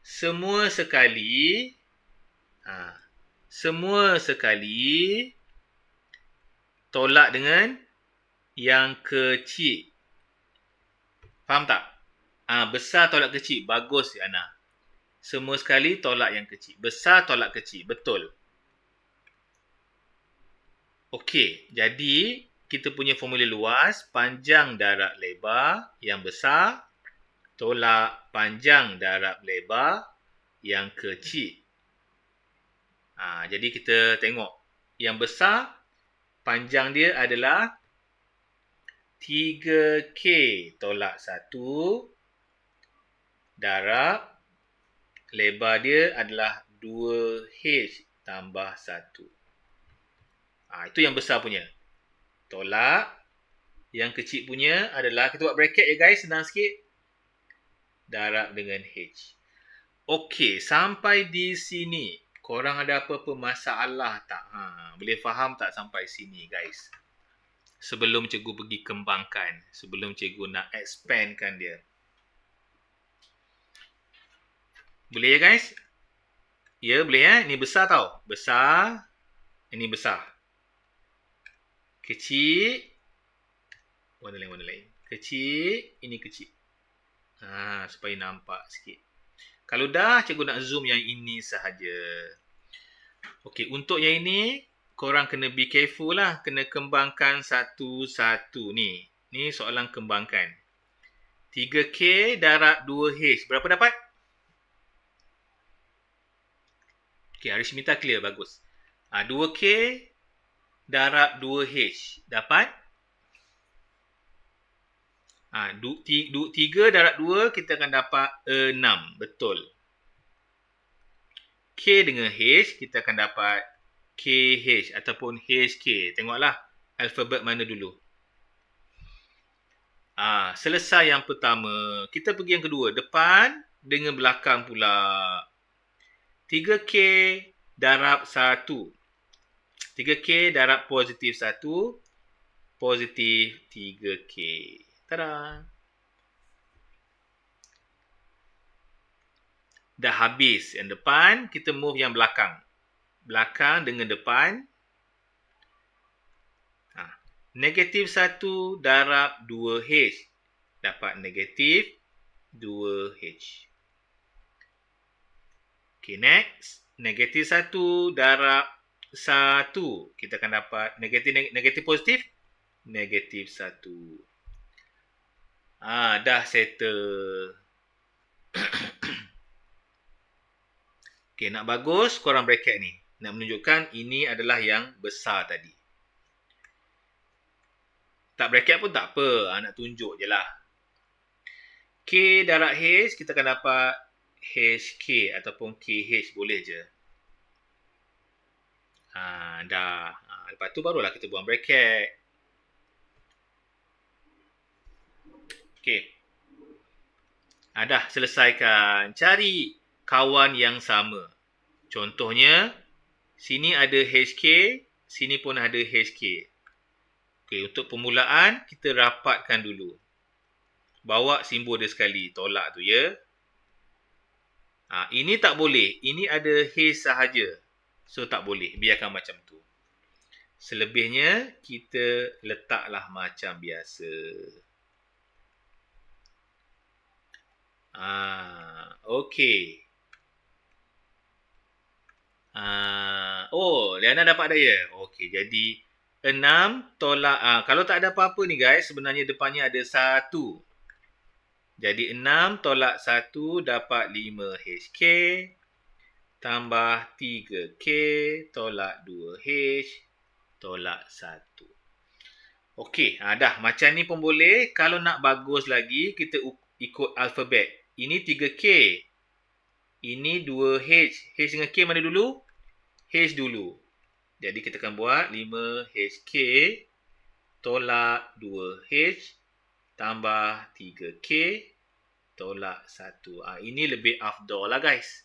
semua sekali tolak dengan yang kecil. Faham tak? Besar tolak kecil. Bagus, Ana. Semua sekali tolak yang kecil. Besar tolak kecil. Betul. Okey, jadi kita punya formula luas, panjang darab lebar yang besar tolak panjang darab lebar yang kecil. Jadi kita tengok yang besar, panjang dia adalah 3K tolak 1 darab lebar dia adalah 2H tambah 1. Itu yang besar punya. Tolak. Yang kecil punya adalah, kita buat bracket ya guys, senang sikit. Darab dengan H. Okey, sampai di sini. Korang ada apa-apa masalah tak? Boleh faham tak sampai sini guys? Sebelum cikgu pergi kembangkan. Sebelum cikgu nak expandkan dia. Boleh ya guys? Ya, boleh Ini besar tau. Besar. Ini besar. Kecil. Warna lain. Kecil. Ini kecil. Supaya nampak sikit. Kalau dah, cikgu nak zoom yang ini sahaja. Okey, untuk yang ini, korang kena be careful lah. Kena kembangkan satu-satu ni. Ni soalan kembangkan. 3K darab 2H. Berapa dapat? Okey, Arishmita clear. Bagus. 2K darab 2H. Dapat? 3 darab 2 kita akan dapat 6. Betul. K dengan H kita akan dapat KH ataupun HK. Tengoklah alfabet mana dulu. Selesai yang pertama. Kita pergi yang kedua. Depan dengan belakang pula. 3K darab 1. 3K darab positif 1. Positif 3K. Tada! Dah habis yang depan, kita move yang belakang. Belakang dengan depan. Negatif 1 darab 2H. Dapat negatif 2H. Okay, next. Negatif 1 darab 1. Kita akan dapat negatif positif. Negatif 1. Dah settle. Okay, nak bagus korang bracket ni. Nak menunjukkan ini adalah yang besar tadi. Tak bracket pun tak apa. Nak tunjuk je lah. K darab H, kita akan dapat HK ataupun KH boleh je. Dah. Lepas tu barulah kita buang bracket. Okay. Dah selesaikan. Cari kawan yang sama. Contohnya, sini ada HK, sini pun ada HK. Okay, untuk permulaan, kita rapatkan dulu. Bawa simbol dia sekali, tolak tu ya. Ini tak boleh. Ini ada H sahaja. So, tak boleh. Biarkan macam tu. Selebihnya, kita letaklah macam biasa. Okey. Liana dapat dah ya? Okey, jadi 6 tolak, kalau tak ada apa-apa ni guys, sebenarnya depannya ada 1. Jadi 6 tolak 1 dapat 5HK tambah 3K tolak 2H tolak 1. Okey, dah macam ni pun boleh. Kalau nak bagus lagi, kita ikut alfabet. Ini 3K. Ini 2H. H dengan K mana dulu? H dulu. Jadi kita akan buat 5HK tolak 2H tambah 3K tolak 1. Ini lebih afdal lah guys.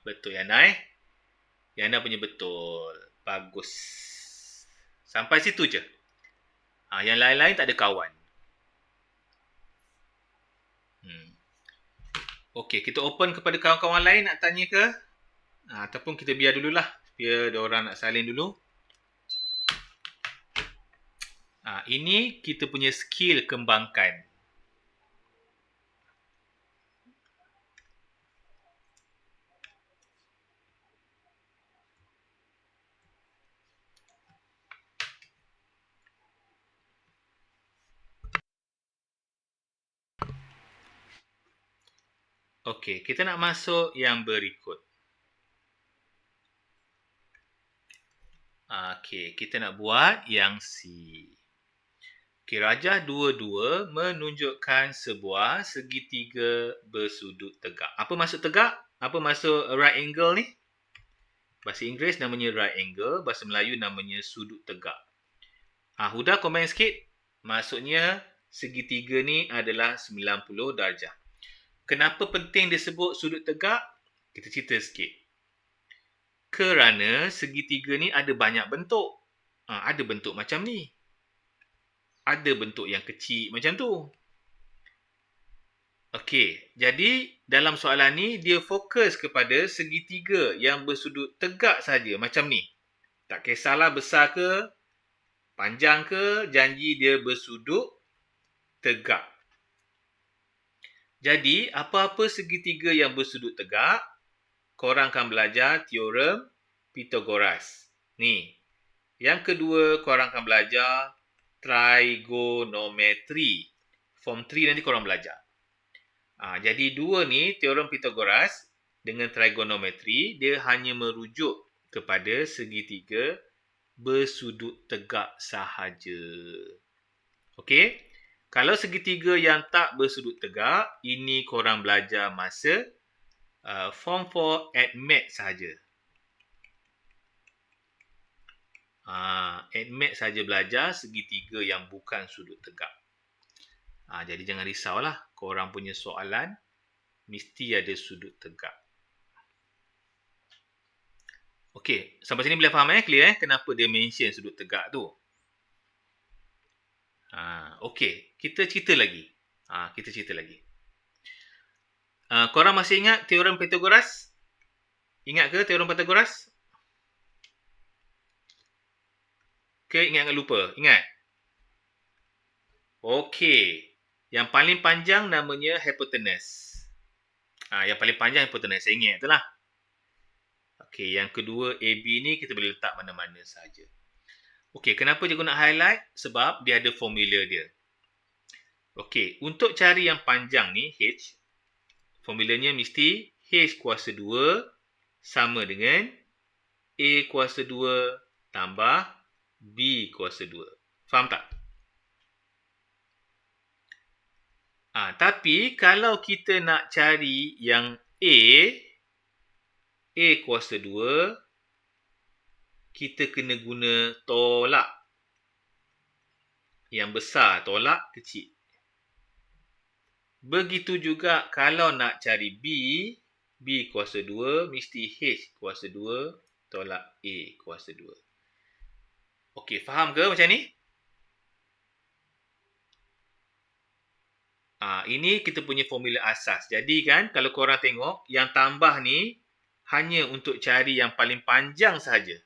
Betul Yana Yana punya betul. Bagus. Sampai situ je. Yang lain-lain tak ada kawan. Okey, kita open kepada kawan-kawan lain nak tanya ke? Ataupun kita biar dululah. Biar diorang nak salin dulu. Ini kita punya skill kembangkan. Okey, kita nak masuk yang berikut. Okey, kita nak buat yang C. Okey, rajah 22 menunjukkan sebuah segitiga bersudut tegak. Apa maksud tegak? Apa maksud right angle ni? Bahasa Inggeris namanya right angle, bahasa Melayu namanya sudut tegak. Huda komen sikit. Maksudnya segitiga ni adalah 90 darjah. Kenapa penting disebut sudut tegak? Kita cerita sikit. Kerana segitiga ni ada banyak bentuk. Ada bentuk macam ni. Ada bentuk yang kecil macam tu. Okey, jadi dalam soalan ni dia fokus kepada segitiga yang bersudut tegak saja macam ni. Tak kisahlah besar ke, panjang ke, janji dia bersudut tegak. Jadi, apa-apa segitiga yang bersudut tegak, korang akan belajar teorem Pythagoras. Ni. Yang kedua, korang akan belajar trigonometri. Form 3 nanti korang belajar. Jadi, dua ni, teorem Pythagoras dengan trigonometri, dia hanya merujuk kepada segitiga bersudut tegak sahaja. Okey? Kalau segitiga yang tak bersudut tegak, ini korang belajar masa Form 4 AdMath sahaja. AdMath sahaja belajar segitiga yang bukan sudut tegak. Jadi jangan risaulah, korang punya soalan mesti ada sudut tegak. Okey, sampai sini boleh faham clear kenapa dia mention sudut tegak tu. Okey, kita cerita lagi. Kita cerita lagi. Korang masih ingat teorem Pythagoras? Ingat ke teorem Pythagoras? Ke ingat lupa? Ingat? Okey. Yang paling panjang namanya hypotenuse. Yang paling panjang hypotenuse. Saya ingat itulah. Okey, yang kedua AB ni kita boleh letak mana-mana saja. Okey, kenapa cikgu nak highlight? Sebab dia ada formula dia. Okey, untuk cari yang panjang ni H, formulanya mesti H kuasa 2 sama dengan A kuasa 2 tambah B kuasa 2. Faham tak? Tapi kalau kita nak cari yang A kuasa 2, kita kena guna tolak. Yang besar tolak kecil. Begitu juga kalau nak cari B kuasa 2, mesti H kuasa 2 tolak A kuasa 2. Okey, faham ke macam ni? Ini kita punya formula asas. Jadi kan, kalau korang tengok, yang tambah ni hanya untuk cari yang paling panjang sahaja.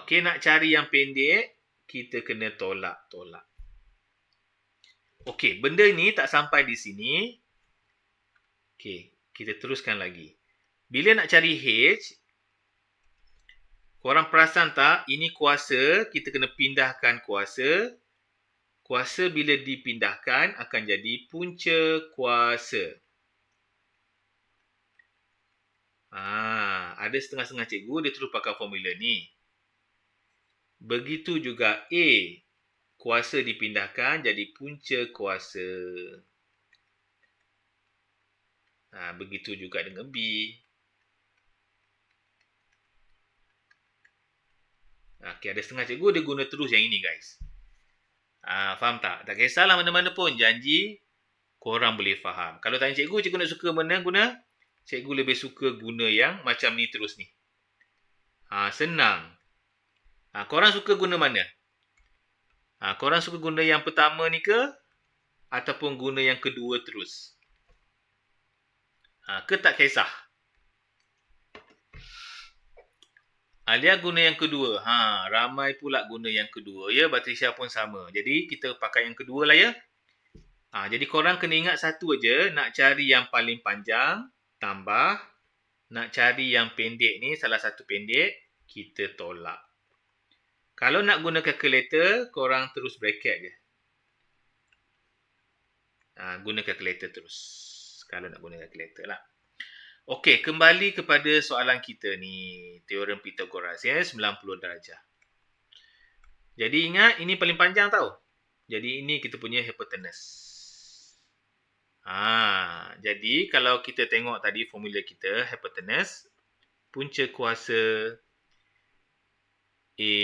Okey, nak cari yang pendek, kita kena tolak. Okey, benda ni tak sampai di sini. Okey, kita teruskan lagi. Bila nak cari H, korang perasan tak? Ini kuasa, kita kena pindahkan kuasa. Kuasa bila dipindahkan akan jadi punca kuasa. Ada setengah-setengah cikgu dia terus pakai formula ni. Begitu juga A. Kuasa dipindahkan jadi punca kuasa. Begitu juga dengan B. Okey, ada setengah cikgu dia guna terus yang ini guys. Faham tak? Tak kisahlah mana-mana pun. Janji korang boleh faham. Kalau tanya cikgu, cikgu nak suka mana guna? Cikgu lebih suka guna yang macam ni terus ni. Senang. Korang suka guna mana? Korang suka guna yang pertama ni ke? Ataupun guna yang kedua terus? Ke tak kisah? Alia guna yang kedua. Ramai pula guna yang kedua. Ya, Batrisya pun sama. Jadi, kita pakai yang kedua lah ya. Jadi, korang kena ingat satu aja. Nak cari yang paling panjang, tambah. Nak cari yang pendek ni, salah satu pendek, kita tolak. Kalau nak guna calculator, korang terus bracket je. Guna calculator terus. Kalau nak guna calculator lah. Okey, kembali kepada soalan kita ni. Teorem Pythagoras ya, 90 darjah. Jadi ingat, ini paling panjang tau. Jadi ini kita punya hypotenuse. Jadi kalau kita tengok tadi formula kita, hypotenuse, punca kuasa A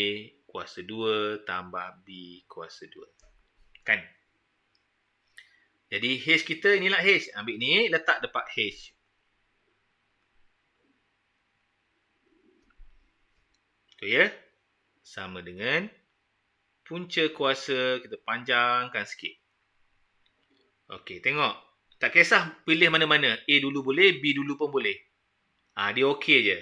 kuasa 2 tambah B kuasa 2. Kan? Jadi H kita, inilah H. Ambil ni, letak dekat H. Itu ya. Sama dengan punca kuasa, kita panjangkan sikit. Okey, tengok. Tak kisah pilih mana-mana. A dulu boleh, B dulu pun boleh. Dia okey je.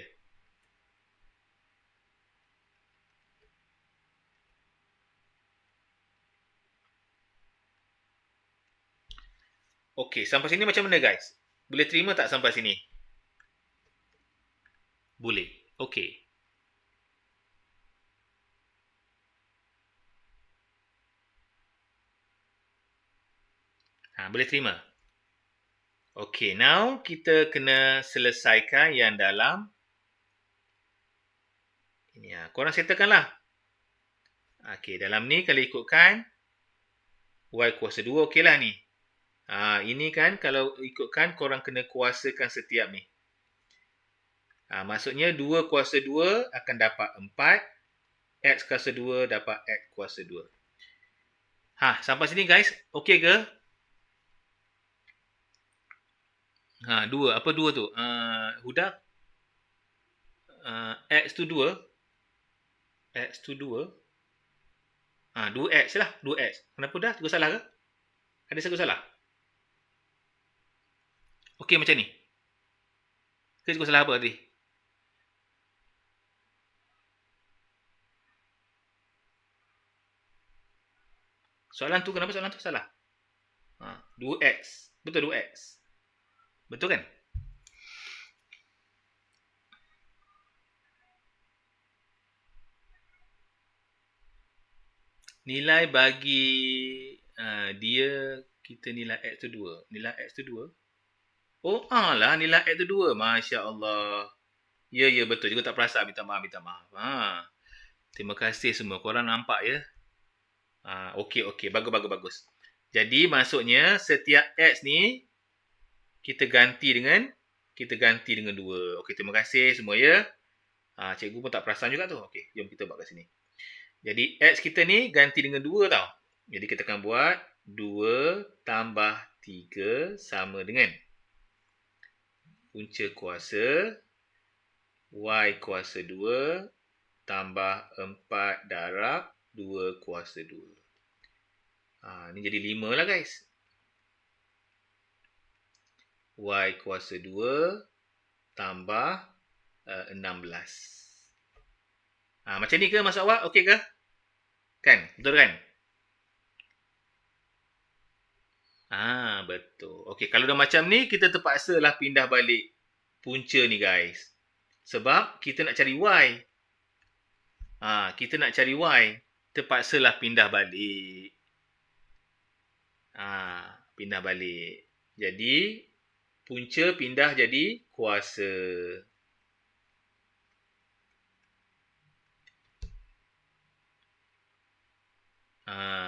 Okey, sampai sini macam mana guys? Boleh terima tak sampai sini? Boleh. Okey. Boleh terima? Okey, now kita kena selesaikan yang dalam ini. Korang settlekanlah. Okey, dalam ni kalau ikutkan Y kuasa 2 okeylah ni. Ini kan kalau ikutkan korang kena kuasakan setiap ni. Maksudnya 2 kuasa 2 akan dapat 4. X kuasa 2 dapat X kuasa 2. Sampai sini guys. Okey ke? 2. Apa 2 tu? Huda? X tu 2. X tu 2. 2X lah. 2X. Kenapa dah? Cikgu salah ke? Ada cikgu salah? Okey macam ni. Ke cikgu salah apa tadi? Soalan tu kenapa soalan tu salah? 2x. Betul 2x. Betul kan? Nilai bagi dia, kita nilai x tu 2. Nilai x tu 2. Oh, lah nilai x tu 2. Masya Allah. Ya, betul. Cikgu tak perasan. Minta maaf. Terima kasih semua. Korang nampak ya? Okey. Bagus. Jadi, maksudnya setiap x ni kita ganti dengan 2. Okey, terima kasih semua ya. Cikgu pun tak perasan juga tu. Okey, jom kita buat kat sini. Jadi, x kita ni ganti dengan 2 tau. Jadi, kita akan buat 2 tambah 3 sama dengan punca kuasa y kuasa 2 tambah 4 darab 2 kuasa 2. Ni jadi 5 lah guys. Y kuasa 2 tambah 16. Macam ni ke maksud awak? Okey ke? Kan? Betul kan? Betul. Okey, kalau dah macam ni, kita terpaksalah pindah balik punca ni guys. Sebab kita nak cari y. Kita nak cari y. Terpaksalah pindah balik. Pindah balik. Jadi, punca pindah jadi kuasa.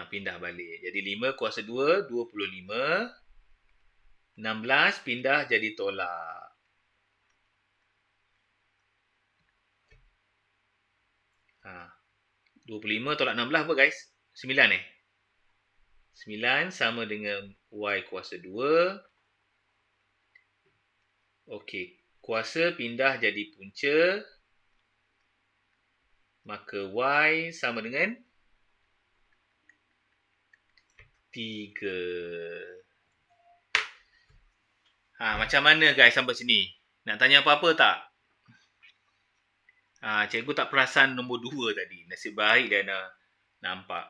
Pindah balik. Jadi 5 kuasa 2, 25. 16 pindah jadi tolak. Ha. 25 tolak 16 apa guys? 9 9 sama dengan y kuasa 2. Okey. Kuasa pindah jadi punca. Maka y sama dengan 3. Macam mana guys sampai sini? Nak tanya apa-apa tak? Cikgu tak perasan nombor 2 tadi. Nasib baik dia dah nampak.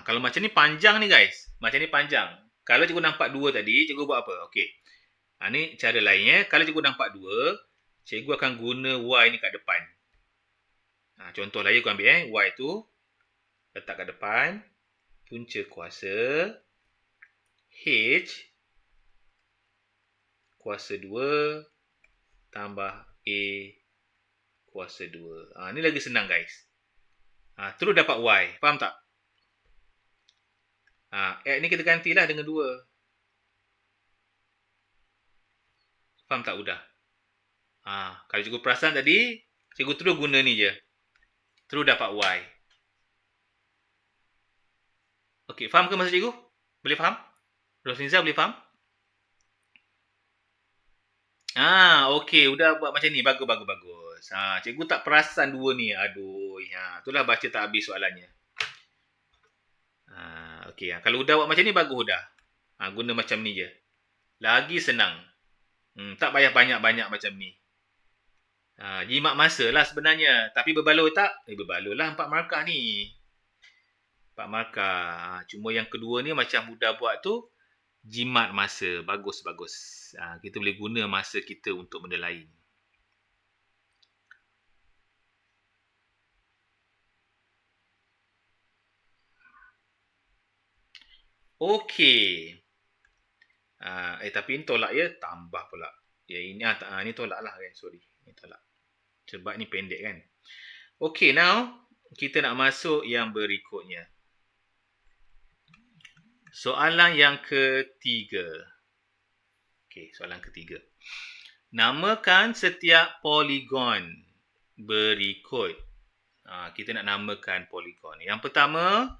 Kalau macam ni panjang ni guys. Macam ni panjang. Kalau cikgu nampak 2 tadi, cikgu buat apa? Okey. Ni cara lain Kalau cikgu nampak 2, cikgu akan guna y ni kat depan. Contohlah cikgu ambil y tu letak kat depan. Punca kuasa h kuasa 2 tambah a kuasa 2. Ni lagi senang guys. Terus dapat y. Faham tak? X ni kita gantilah dengan 2. Faham tak udah? Kalau cikgu perasan tadi, cikgu terus guna ni je. Terus dapat y. Okey, faham ke maksud cikgu? Boleh faham? Rosniza boleh faham? Okey, udah buat macam ni. Bagus. Cikgu tak perasan 2 ni. Aduh, itulah baca tak habis soalannya. Okey, kalau udah buat macam ni bagus dah. Guna macam ni je. Lagi senang. Tak payah banyak-banyak macam ni. Jimat masa lah sebenarnya. Tapi berbaloi tak? Berbaloi lah 4 markah ni. 4 markah. Cuma yang kedua ni macam mudah buat tu. Jimat masa. Bagus. Kita boleh guna masa kita untuk benda lain. Okey. Tapi ni tolak ya. Tambah pula. Ini tolak lah kan. Sorry. Ini tolak. Sebab ni pendek kan. Okey, now kita nak masuk yang berikutnya. Soalan yang ketiga. Okey, soalan ketiga. Namakan setiap poligon berikut. Kita nak namakan poligon. Yang pertama,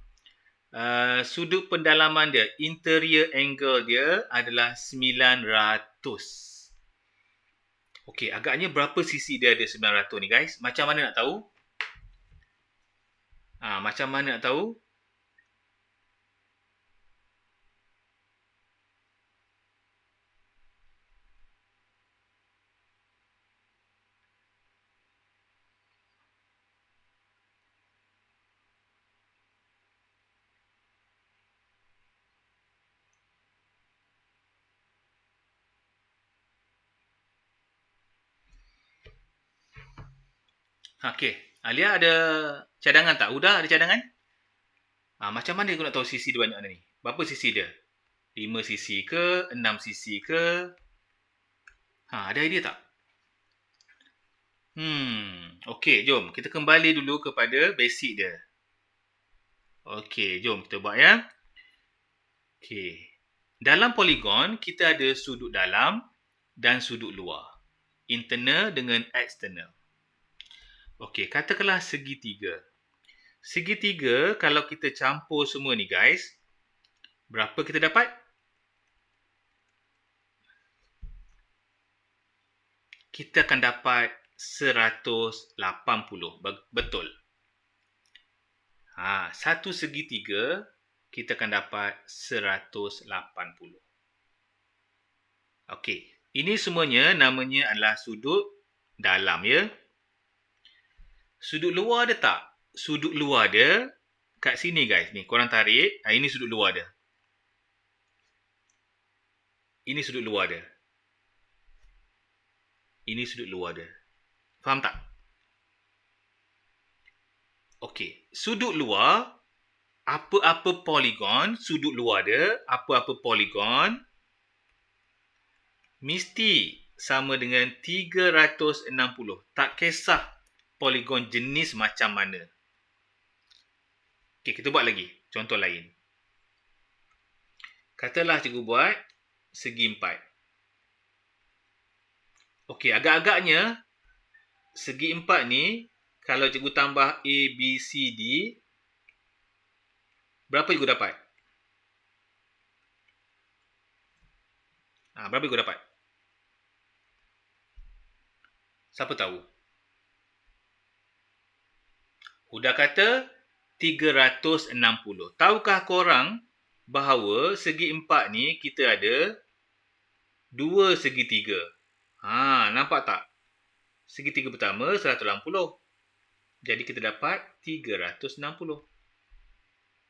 Sudut pendalaman dia, interior angle dia adalah 900. Okey, agaknya berapa sisi dia ada 900 ni guys? Macam mana nak tahu? Macam mana nak tahu? Okey, Alia ada cadangan tak? Udah ada cadangan? Macam mana aku nak tahu sisi dia banyak mana ni? Berapa sisi dia? 5 sisi ke? 6 sisi ke? Ada idea tak? Okey, jom kita kembali dulu kepada basic dia. Okey, jom kita buat ya. Okey. Dalam poligon, kita ada sudut dalam dan sudut luar. Internal dengan external. Okey, katakanlah segitiga. Segitiga, kalau kita campur semua ni guys, berapa kita dapat? Kita akan dapat 180. Betul. Satu segitiga, kita akan dapat 180. Okey, ini semuanya namanya adalah sudut dalam ya. Sudut luar ada tak? Sudut luar dia kat sini guys. Ni korang tarik. Ini sudut luar dia. Ini sudut luar dia. Ini sudut luar dia. Faham tak? Okey. Sudut luar, apa-apa poligon, sudut luar dia, apa-apa poligon, mesti sama dengan 360. Tak kisah poligon jenis macam mana. Okey, kita buat lagi. Contoh lain. Katalah cikgu buat segi 4. Okey, agak-agaknya segi 4 ni, kalau cikgu tambah A, B, C, D, berapa cikgu dapat? Berapa cikgu dapat? Siapa tahu? Udah kata 360. Tahukah korang bahawa segi 4 ni kita ada 2 segitiga? Nampak tak? Segitiga pertama 180. Jadi kita dapat 360.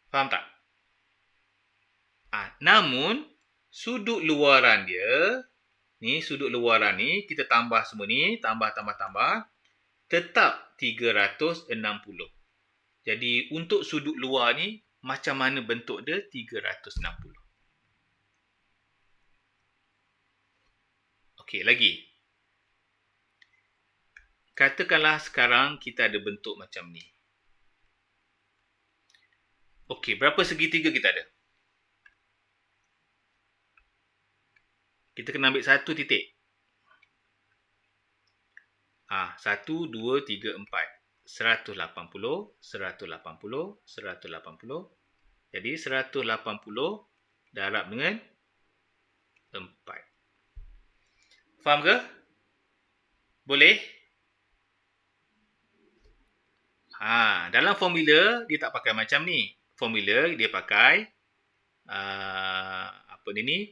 Faham tak? Namun sudut luaran dia ni, sudut luaran ni kita tambah semua ni, tambah tetap 360. Jadi untuk sudut luar ni macam mana bentuk dia 360. Okey, lagi. Katakanlah sekarang kita ada bentuk macam ni. Okey, berapa segitiga kita ada? Kita kena ambil satu titik. 1, 2, 3, 4. 180, 180, 180. Jadi 180 darab dengan 4. Faham ke? Boleh? Dalam formula dia tak pakai macam ni. Formula dia pakai apa ni?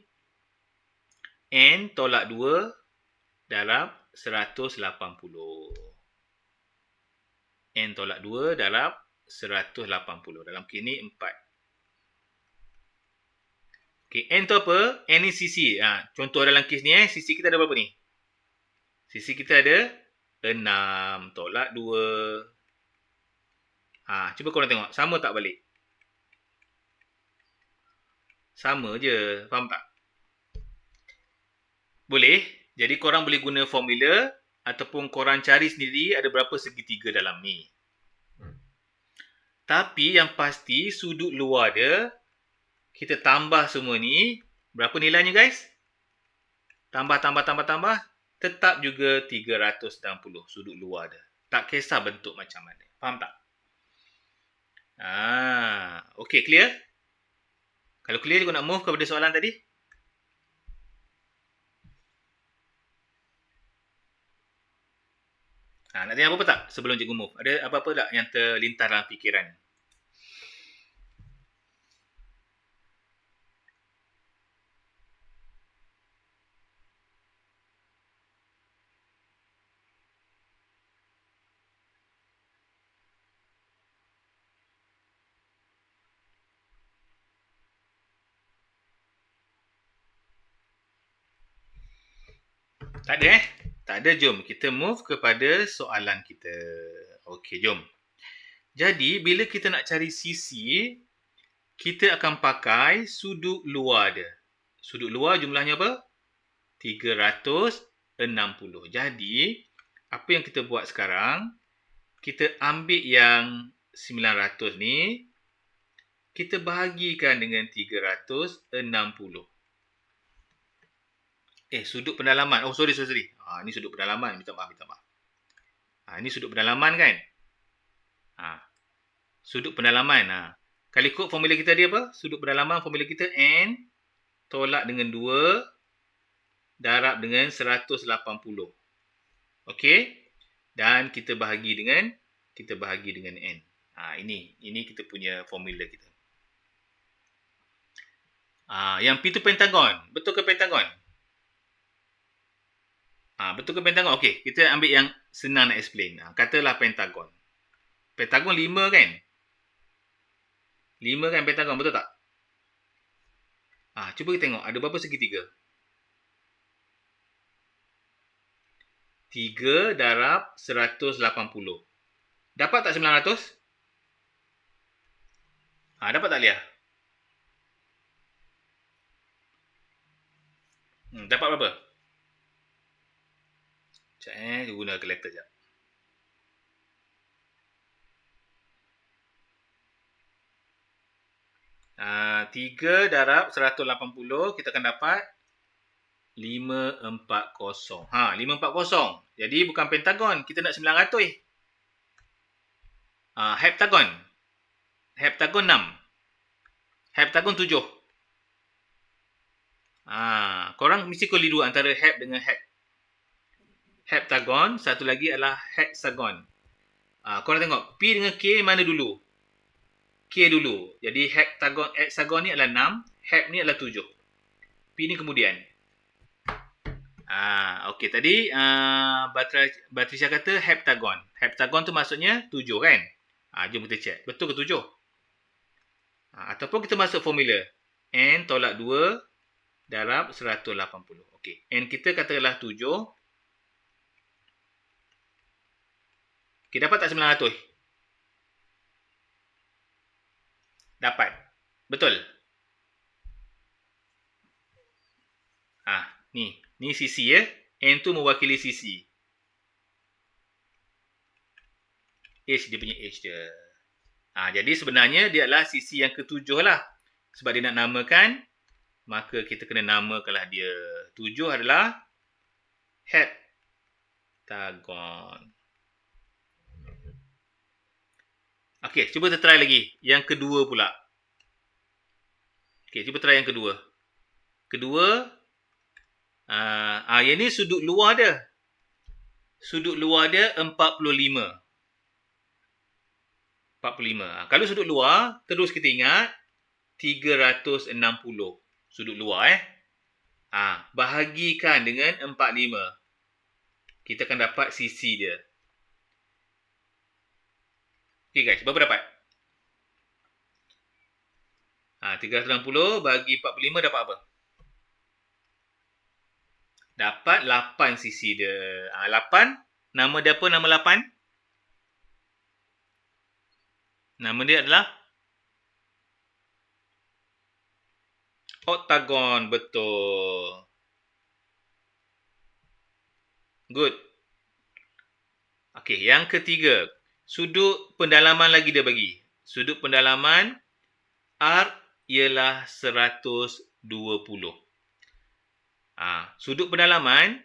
N tolak 2 darab 180. N tolak 2 darab 180. Dalam kini 4. Okay, N tu apa? N ni sisi. Contoh dalam kes ni, sisi kita ada berapa ni? Sisi kita ada 6 tolak 2. Cuba korang tengok. Sama tak balik? Sama je. Faham tak? Boleh. Jadi korang boleh guna formula ataupun korang cari sendiri ada berapa segitiga dalam ni. Tapi yang pasti sudut luar dia, kita tambah semua ni. Berapa nilainya guys? Tambah. Tetap juga 360 sudut luar dia. Tak kisah bentuk macam mana. Faham tak? Okey, clear? Kalau clear, cikgu nak move kepada soalan tadi. Nak tanya apa-apa tak sebelum cikgu move? Ada apa-apa tak yang terlintas dalam fikiran? Tak ada Tak ada, jom kita move kepada soalan kita. Okey, jom. Jadi, bila kita nak cari sisi, kita akan pakai sudut luar dia. Sudut luar jumlahnya apa? 360. Jadi, apa yang kita buat sekarang, kita ambil yang 900 ni, kita bahagikan dengan 360. Sudut pendalaman. Oh, sorry. Ni sudut pendalaman. Minta maaf. Ni sudut pendalaman kan? Sudut pendalaman. Kalau ikut formula kita dia apa? Sudut pendalaman, formula kita N tolak dengan 2 darab dengan 180. Okey? Dan kita bahagi dengan N. Ini kita punya formula kita. Yang P tu pentagon. Betul ke pentagon? Betul ke pentagon? Okey, kita ambil yang senang nak explain. Katalah pentagon. Pentagon 5 kan? 5 kan pentagon, betul tak? Cuba kita tengok, ada berapa segitiga? 3 darab 180. Dapat tak 900? Dapat tak, Lia? Dapat berapa? Sekejap, guna calculator sekejap. Tiga darab 180, kita akan dapat 540. 540. Jadi bukan pentagon, kita nak 900. Heptagon. Heptagon 6. Heptagon 7. Korang mesti koli dua antara hep dengan hep. Heptagon, satu lagi adalah hexagon. Korang tengok, P dengan K mana dulu? K dulu. Jadi hexagon ni adalah 6, hep ni adalah 7. P ni kemudian. Okey, tadi Batrisha kata heptagon. Heptagon tu maksudnya 7 kan? Jom kita check. Betul ke 7? Ataupun kita masuk formula. N tolak 2 darab 180. Okey, N kita katakanlah 7. Okey, dapat tak 900? Dapat. Betul? Ni sisi ya. N tu mewakili sisi. H dia punya H dia. Jadi sebenarnya dia adalah sisi yang ketujuh lah. Sebab dia nak namakan, maka kita kena namakanlah dia. 7 adalah heptagon. Okey, cuba kita try lagi. Yang kedua pula. Okey, cuba try yang kedua. Yang ni sudut luar dia. Sudut luar dia 45. Kalau sudut luar, terus kita ingat 360. Sudut luar bahagikan dengan 45. Kita akan dapat sisi dia. Okey guys, berapa dapat? 360 bagi 45 dapat apa? Dapat 8 sisi dia. 8, nama dia apa nama 8? Nama dia adalah oktagon. Betul. Good. Okey, yang ketiga. Sudut pendalaman lagi dia bagi. Sudut pendalaman R ialah 120. Sudut pendalaman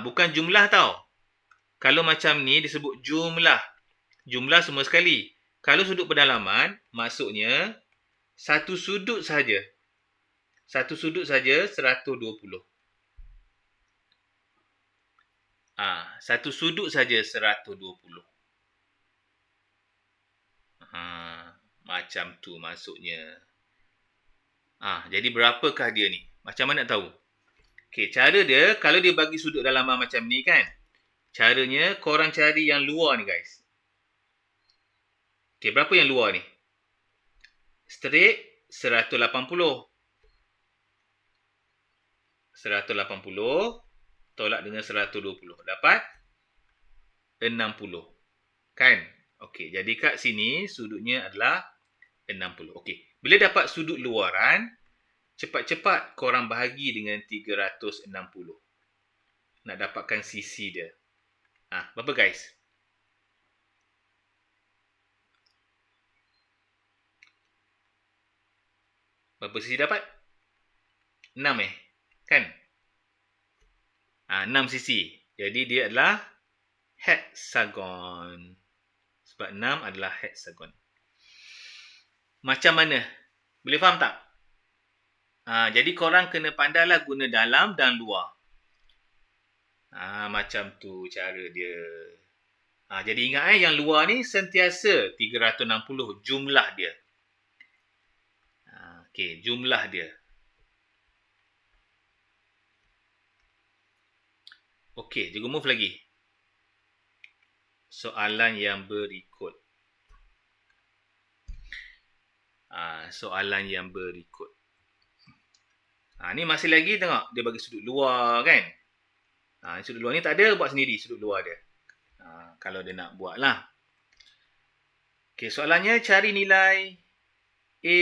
bukan jumlah tau. Kalau macam ni disebut jumlah. Jumlah semua sekali. Kalau sudut pendalaman maksudnya Satu sudut saja. Satu sudut saja 120. Satu sudut saja 120. Macam tu maksudnya. Jadi berapakah dia ni? Macam mana nak tahu? Okey, cara dia, kalau dia bagi sudut dalaman macam ni kan, caranya korang cari yang luar ni guys. Okey, berapa yang luar ni? Straight 180. 180 tolak dengan 120. Dapat 60. Kan? Okey, jadi kat sini sudutnya adalah 60. Okey, bila dapat sudut luaran, cepat-cepat korang bahagi dengan 360. Nak dapatkan sisi dia. Berapa guys? Berapa sisi dapat? 6 kan? 6 sisi. Jadi dia adalah hexagon. Sebab 6 adalah hexagon. Macam mana? Boleh faham tak? Jadi korang kena pandailah guna dalam dan luar. Macam tu cara dia. Jadi ingat yang luar ni sentiasa 360 jumlah dia. Okey, jumlah dia. Okey, cikgu move lagi. Soalan yang berikut. Soalan yang berikut. Ni masih lagi tengok. Dia bagi sudut luar kan. Sudut luar ni tak ada, buat sendiri sudut luar dia. Kalau dia nak buat lah. Okey, soalannya cari nilai A,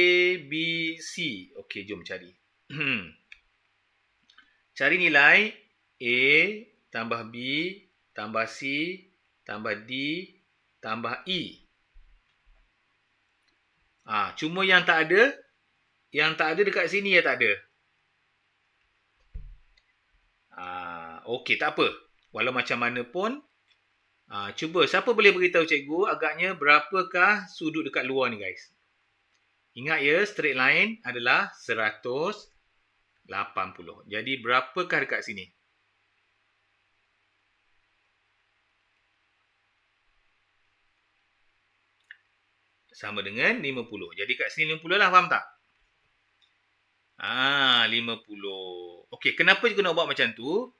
B, C. Okey, jom cari. Cari nilai A tambah B tambah C tambah D tambah E. Cuma yang tak ada dekat sini ya tak ada. Okey, tak apa. Walau macam mana pun, cuba siapa boleh beritahu cikgu agaknya berapakah sudut dekat luar ni guys? Ingat ya, straight line adalah 180. Jadi berapakah dekat sini? Sama dengan 50. Jadi kat sini 50 lah, faham tak? 50. Okey, kenapa juga nak buat macam tu?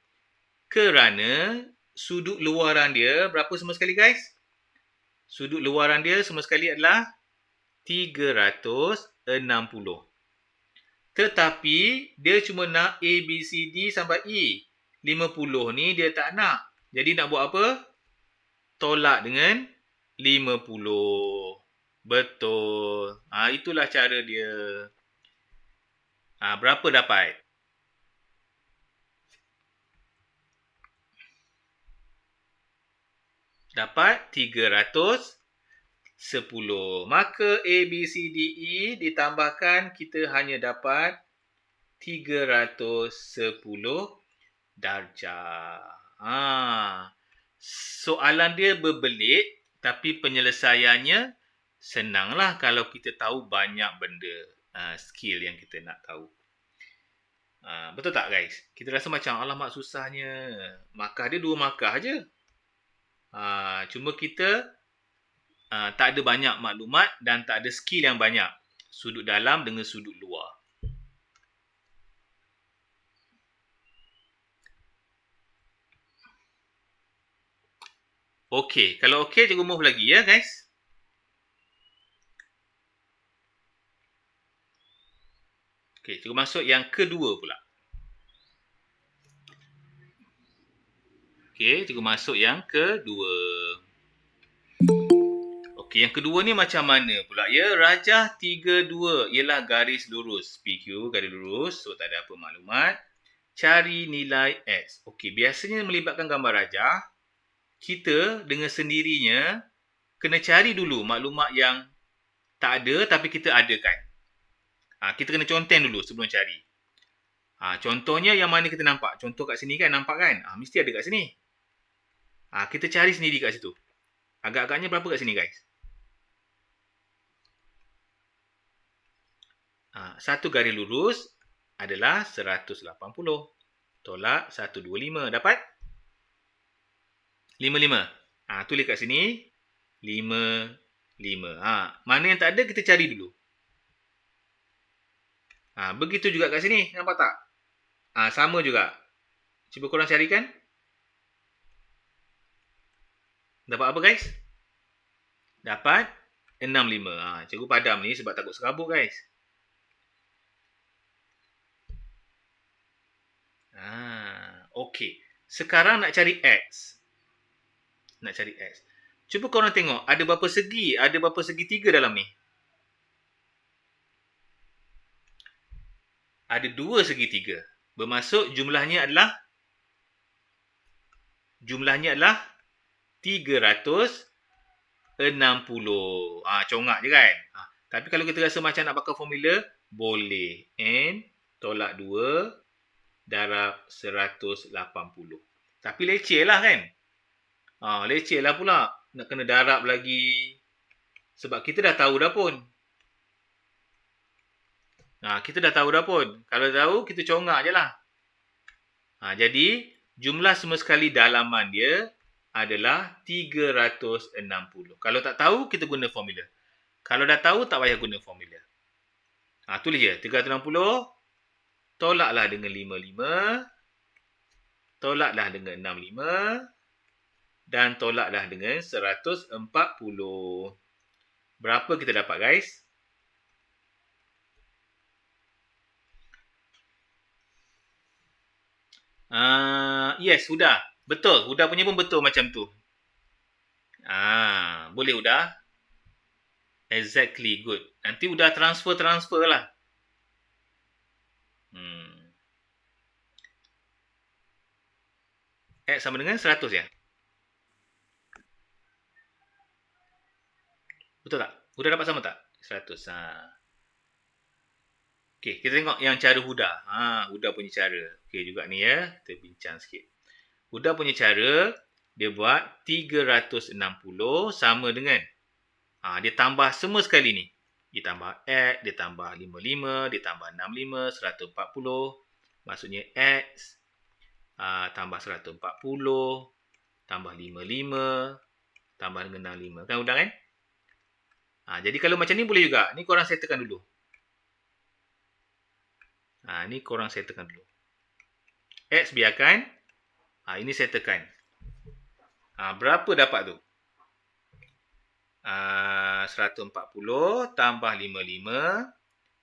Kerana sudut luaran dia berapa semua sekali guys? Sudut luaran dia semua sekali adalah 360. Tetapi dia cuma nak A, B, C, D sampai E. 50 ni dia tak nak. Jadi nak buat apa? Tolak dengan 50. Betul. Itulah cara dia. Berapa dapat? Dapat 310. Maka A, B, C, D, E ditambahkan kita hanya dapat 310 darjah. Soalan dia berbelit tapi penyelesaiannya senanglah kalau kita tahu banyak benda, skill yang kita nak tahu. Betul tak guys? Kita rasa macam alamak susahnya. Markah dia 2 markah je. Cuma kita tak ada banyak maklumat dan tak ada skill yang banyak. Sudut dalam dengan sudut luar. Okey, kalau okey cikgu move lagi ya guys. Okey, cikgu masuk yang kedua pula. Okey, cikgu masuk yang kedua. Okey, yang kedua ni macam mana pula ya? Rajah 32 ialah garis lurus. PQ garis lurus, so tak ada apa maklumat. Cari nilai X. Okey, biasanya melibatkan gambar rajah, kita dengan sendirinya kena cari dulu maklumat yang tak ada tapi kita adakan. Kita kena conten dulu sebelum cari. Contohnya yang mana kita nampak? Contoh kat sini kan, nampak kan? Mesti ada kat sini. Kita cari sendiri kat situ. Agak-agaknya berapa kat sini guys? Satu garis lurus adalah 180. Tolak 125. Dapat? 55. Tulis kat sini. 55. Mana yang tak ada, kita cari dulu. Begitu juga kat sini. Nampak tak? Sama juga. Cuba korang carikan. Dapat apa, guys? Dapat 65. Cikgu padam ni sebab takut serabut, guys. Okey. Sekarang nak cari X. Cuba korang tengok. Ada berapa segi? Ada berapa segitiga dalam ni? Ada 2 segitiga. Bermaksud jumlahnya adalah 360. Congak je kan? Tapi kalau kita rasa macam nak pakai formula, boleh. N tolak 2 darab 180. Tapi leceh lah kan? Leceh lah pula. Nak kena darab lagi. Sebab kita dah tahu dah pun. Kalau tahu, kita congak je lah. Jadi, jumlah semua sekali dalaman dia adalah 360. Kalau tak tahu, kita guna formula. Kalau dah tahu, tak payah guna formula. Tulis je. 360. Tolaklah dengan 55. Tolaklah dengan 65. Dan tolaklah dengan 140. Berapa kita dapat, guys? Yes, Huda. Betul. Huda punya pun betul macam tu. Boleh Huda. Exactly, good. Nanti Huda transfer lah. X sama dengan 100 ya? Betul tak? Huda dapat sama tak? 100. Okey, kita tengok yang cara Huda. Huda punya cara. Okey juga ni ya. Kita bincang sikit. Huda punya cara, dia buat 360 sama dengan. Dia tambah semua sekali ni. Dia tambah X, dia tambah 55, dia tambah 65, 140. Maksudnya X tambah 140, tambah 55, tambah dengan 65. Kan Huda kan? Jadi kalau macam ni boleh juga. Ni korang settlekan dulu. Ni korang settlekan dulu. X biarkan. Ini settlekan. Berapa dapat tu? 140 tambah 55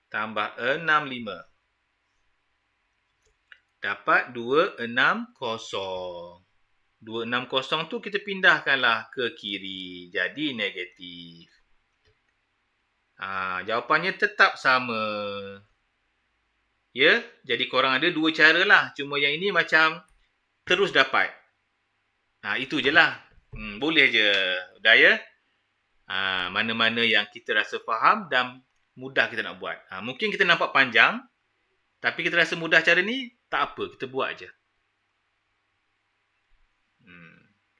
tambah 65. Dapat 260. 260 tu kita pindahkanlah ke kiri. Jadi negatif. Jawapannya tetap sama. Ya, jadi korang ada 2 cara lah. Cuma yang ini macam terus dapat. Itu je lah. Boleh je. Dah ya? Mana-mana yang kita rasa faham dan mudah kita nak buat. Mungkin kita nampak panjang, tapi kita rasa mudah cara ni, tak apa. Kita buat je.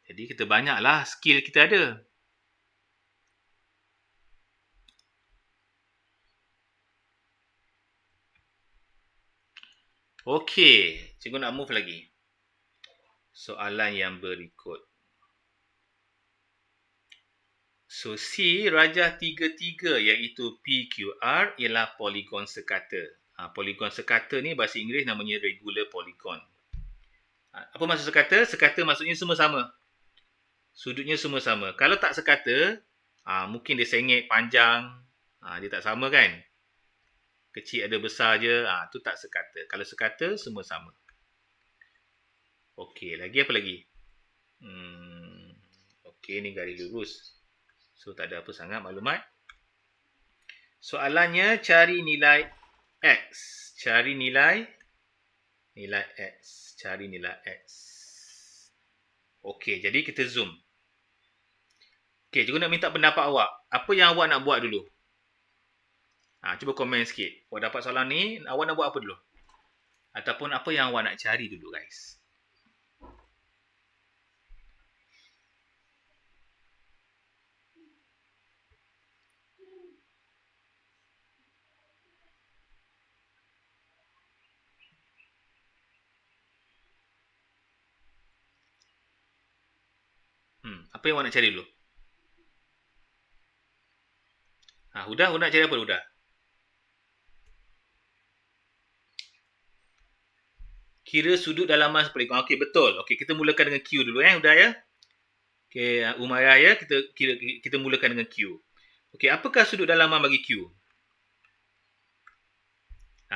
Jadi kita banyaklah skill kita ada. Okey, cikgu nak move lagi. Soalan yang berikut. So, C rajah 3-3 iaitu PQR ialah poligon sekata. Poligon sekata ni bahasa Inggeris namanya regular polygon. Apa maksud sekata? Sekata maksudnya semua sama. Sudutnya semua sama. Kalau tak sekata, mungkin dia sengit, panjang. Dia tak sama kan? Kecil ada besar je, tu tak sekata. Kalau sekata, semua sama. Okey, lagi apa lagi? Okey, ni garis lurus. So, tak ada apa sangat maklumat. Soalannya, cari nilai X. Cari nilai X. Okey, jadi kita zoom. Okey, cikgu nak minta pendapat awak. Apa yang awak nak buat dulu? Cuba komen sikit. Awak dapat soalan ni, awak nak buat apa dulu? Ataupun apa yang awak nak cari dulu, guys? Apa yang awak nak cari dulu? Huda nak cari apa Huda? Kira sudut dalaman sepelikon. Okey, betul. Okey, kita mulakan dengan Q dulu Huda ya. Okey, Umairah ya, kita mulakan dengan Q. Okey, apakah sudut dalaman bagi Q?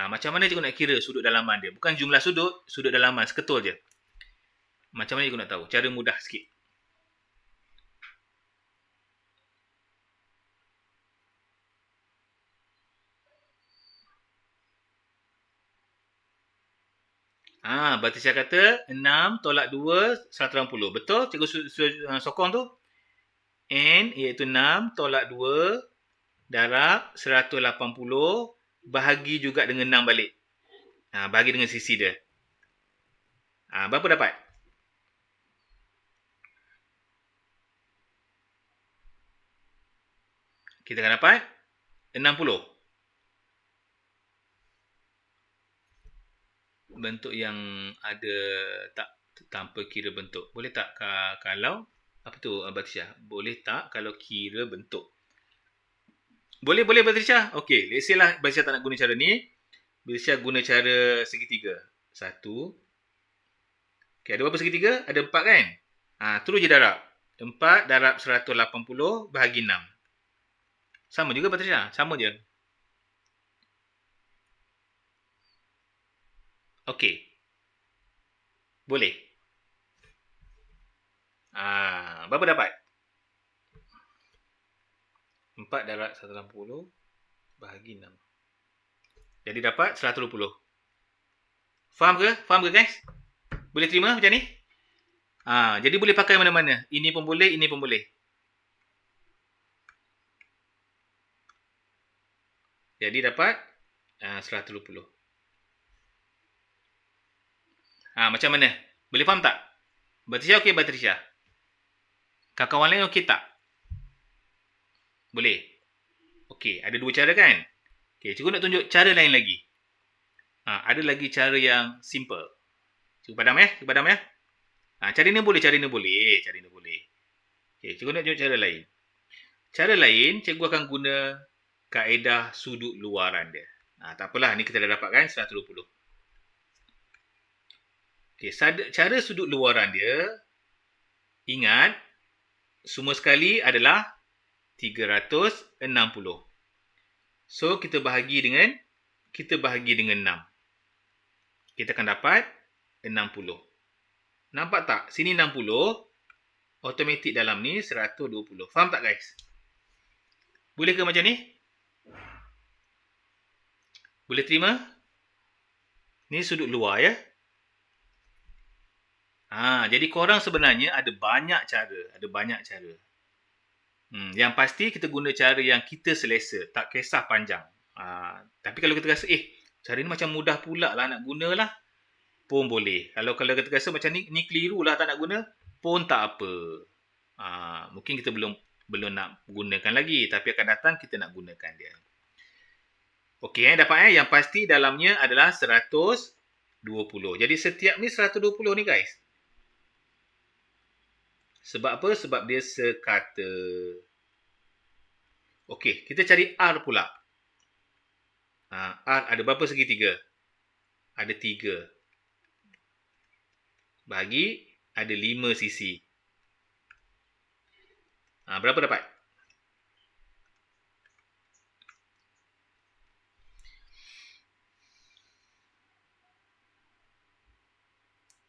Macam mana cikgu nak kira sudut dalaman dia? Bukan jumlah sudut, sudut dalaman, seketul je. Macam mana cikgu nak tahu? Cara mudah sikit. Berarti saya kata 6 tolak 2, 180. Betul cikgu sokong tu? N iaitu 6 tolak 2 darab 180 bahagi juga dengan 6 balik. Bahagi dengan sisi dia. Berapa dapat? Kita akan dapat 60. Bentuk yang ada tak tanpa kira bentuk. Boleh tak kalau apa tu Batisha? Boleh tak kalau kira bentuk? Boleh Batisha. Okey, let's say lah Batisha tak nak guna cara ni. Batisha guna cara segitiga. 1. Okey, ada berapa segitiga? Ada 4 kan? Terus je darab. 4 darab 180 bahagi 6. Sama juga Batisha, sama je. Okey. Boleh. Berapa dapat? 4 darab 180 bahagi 6. Jadi dapat 120. Faham ke? Faham ke guys? Boleh terima macam ni? Jadi boleh pakai mana-mana. Ini pun boleh, ini pun boleh. Jadi dapat 120. Macam mana? Boleh faham tak? Batisha okey Batisha? Kawan lain okey tak? Boleh? Okey, ada dua cara kan? Okey, cikgu nak tunjuk cara lain lagi. Ada lagi cara yang simple. Cikgu padam ya? Cara ni boleh, cara ni boleh. Okey, cikgu nak tunjuk cara lain. Cara lain, cikgu akan guna kaedah sudut luaran dia. Tak apalah, ni kita dah dapat kan 120. Okey, cara sudut luaran dia, ingat, semua sekali adalah 360. So, kita bahagi dengan 6. Kita akan dapat 60. Nampak tak? Sini 60, automatik dalam ni 120. Faham tak guys? Boleh ke macam ni? Boleh terima? Ni sudut luar ya. Jadi korang sebenarnya ada banyak cara. Yang pasti kita guna cara yang kita selesa, tak kisah panjang. Tapi kalau kita rasa cara ni macam mudah pula lah nak gunalah, pun boleh. Kalau kita rasa macam ni keliru lah tak nak guna, pun tak apa. Mungkin kita belum nak gunakan lagi, tapi akan datang kita nak gunakan dia. Okey, dapat yang pasti dalamnya adalah 120. Jadi setiap ni 120 ni guys. Sebab apa? Sebab dia sekata. Okey, kita cari R pula. R ada berapa segitiga? Ada 3. Bahagi ada 5 sisi. Berapa dapat?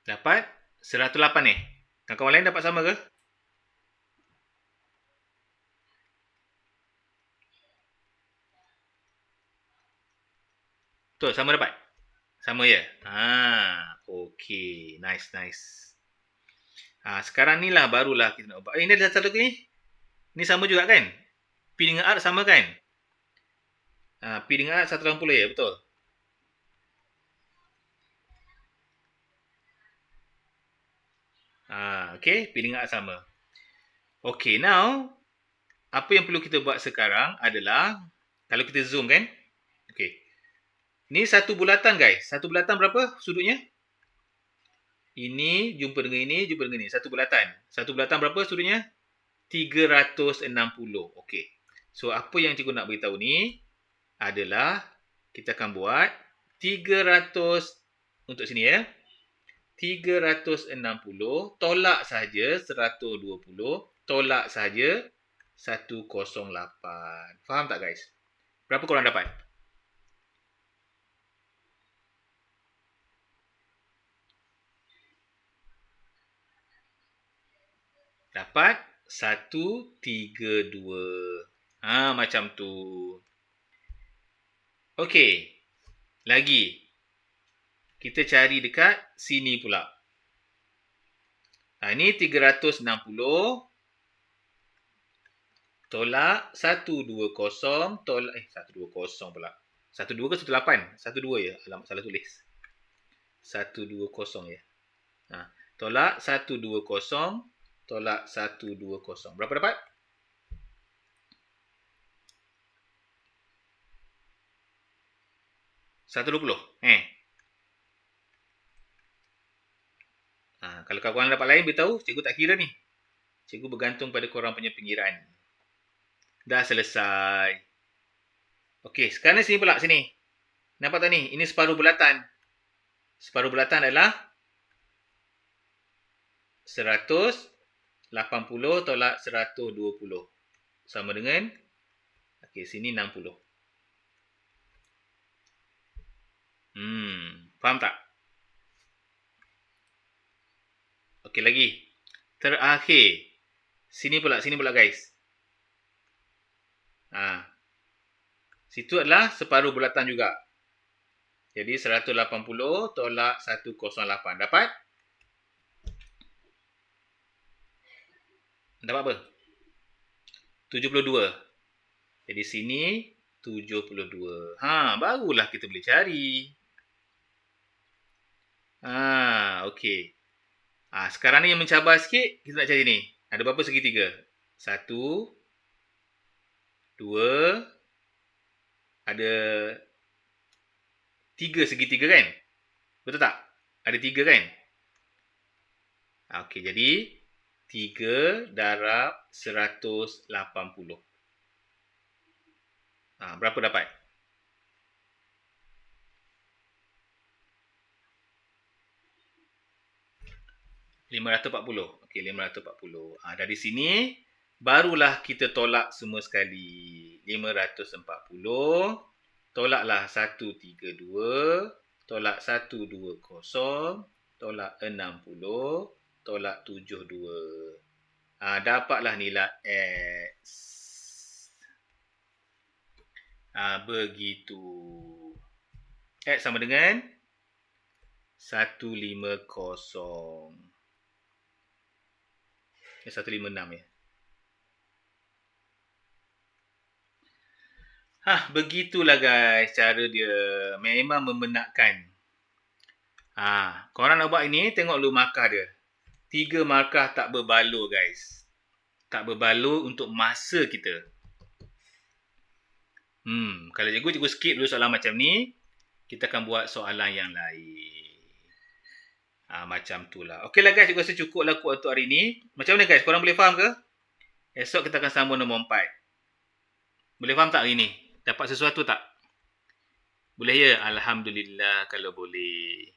Dapat 108 ni. Kawan lain dapat sama ke? Betul, sama dapat? Sama ya? Okey. Nice. Sekarang ni lah barulah kita nak ubah. Ini ada satu lagi ni. Ni sama juga kan? P dengan R sama kan? P dengan R 180 ya, betul? Okey, P dengan R sama. Okey, now apa yang perlu kita buat sekarang adalah kalau kita zoom kan? Okey. Ni satu bulatan guys. Satu bulatan berapa sudutnya? Ini jumpa dengan ini, jumpa dengan ini. Satu bulatan. Satu bulatan berapa sudutnya? 360. Okey. So, apa yang cikgu nak beritahu ni adalah kita akan buat 300 untuk sini ya. 360 tolak saja 120, tolak saja 108. Faham tak guys? Berapa korang dapat? Dapat 132. Macam tu. Okey. Lagi. Kita cari dekat sini pula. Ini 360 tolak 120 tolak 120 pula. 12 ke 18? 12 ya. Alamak, salah tulis. 120 ya. Tolak 120 tolak 120. Berapa dapat? 120. Kalau kawan dapat lain beritahu, cikgu tak kira ni. Cikgu bergantung pada korang punya pengiraan. Dah selesai. Okey, sekarang sini pula sini. Nampak tak ni? Ini separuh bulatan. Separuh bulatan adalah 180 tolak 120. Sama dengan sini 60. Faham tak? Okey lagi. Terakhir. Sini pula guys. Situ adalah separuh bulatan juga. Jadi 180 tolak 108. Dapat? Dapat apa? 72. Jadi sini 72. Barulah kita boleh cari. Okey. Sekarang ni yang mencabar sikit, kita nak cari ni. Ada berapa segitiga? 1, 2, ada 3 segitiga kan? Betul tak? Ada 3 kan? Okey, jadi 3 darab 180. Berapa dapat? 540. Okey, 540. Dari sini, barulah kita tolak semua sekali. 540. Tolaklah 132. Tolak 120. Tolak 60. Tolak 72. Dapatlah nilai X. Begitu. X sama dengan 150. 156 ya. Begitulah guys cara dia. Memang membenakkan. Korang nak buat ini, tengok dulu markah dia. 3 markah tak berbaloi guys. Tak berbaloi untuk masa kita. Kalau cikgu skip dulu soalan macam ni, kita akan buat soalan yang lain. Macam tu lah. Okey lah guys, cikgu rasa cukup lah untuk hari ni. Macam mana guys, korang boleh faham ke? Esok kita akan sambung nombor 4. Boleh faham tak hari ni? Dapat sesuatu tak? Boleh ya? Alhamdulillah kalau boleh.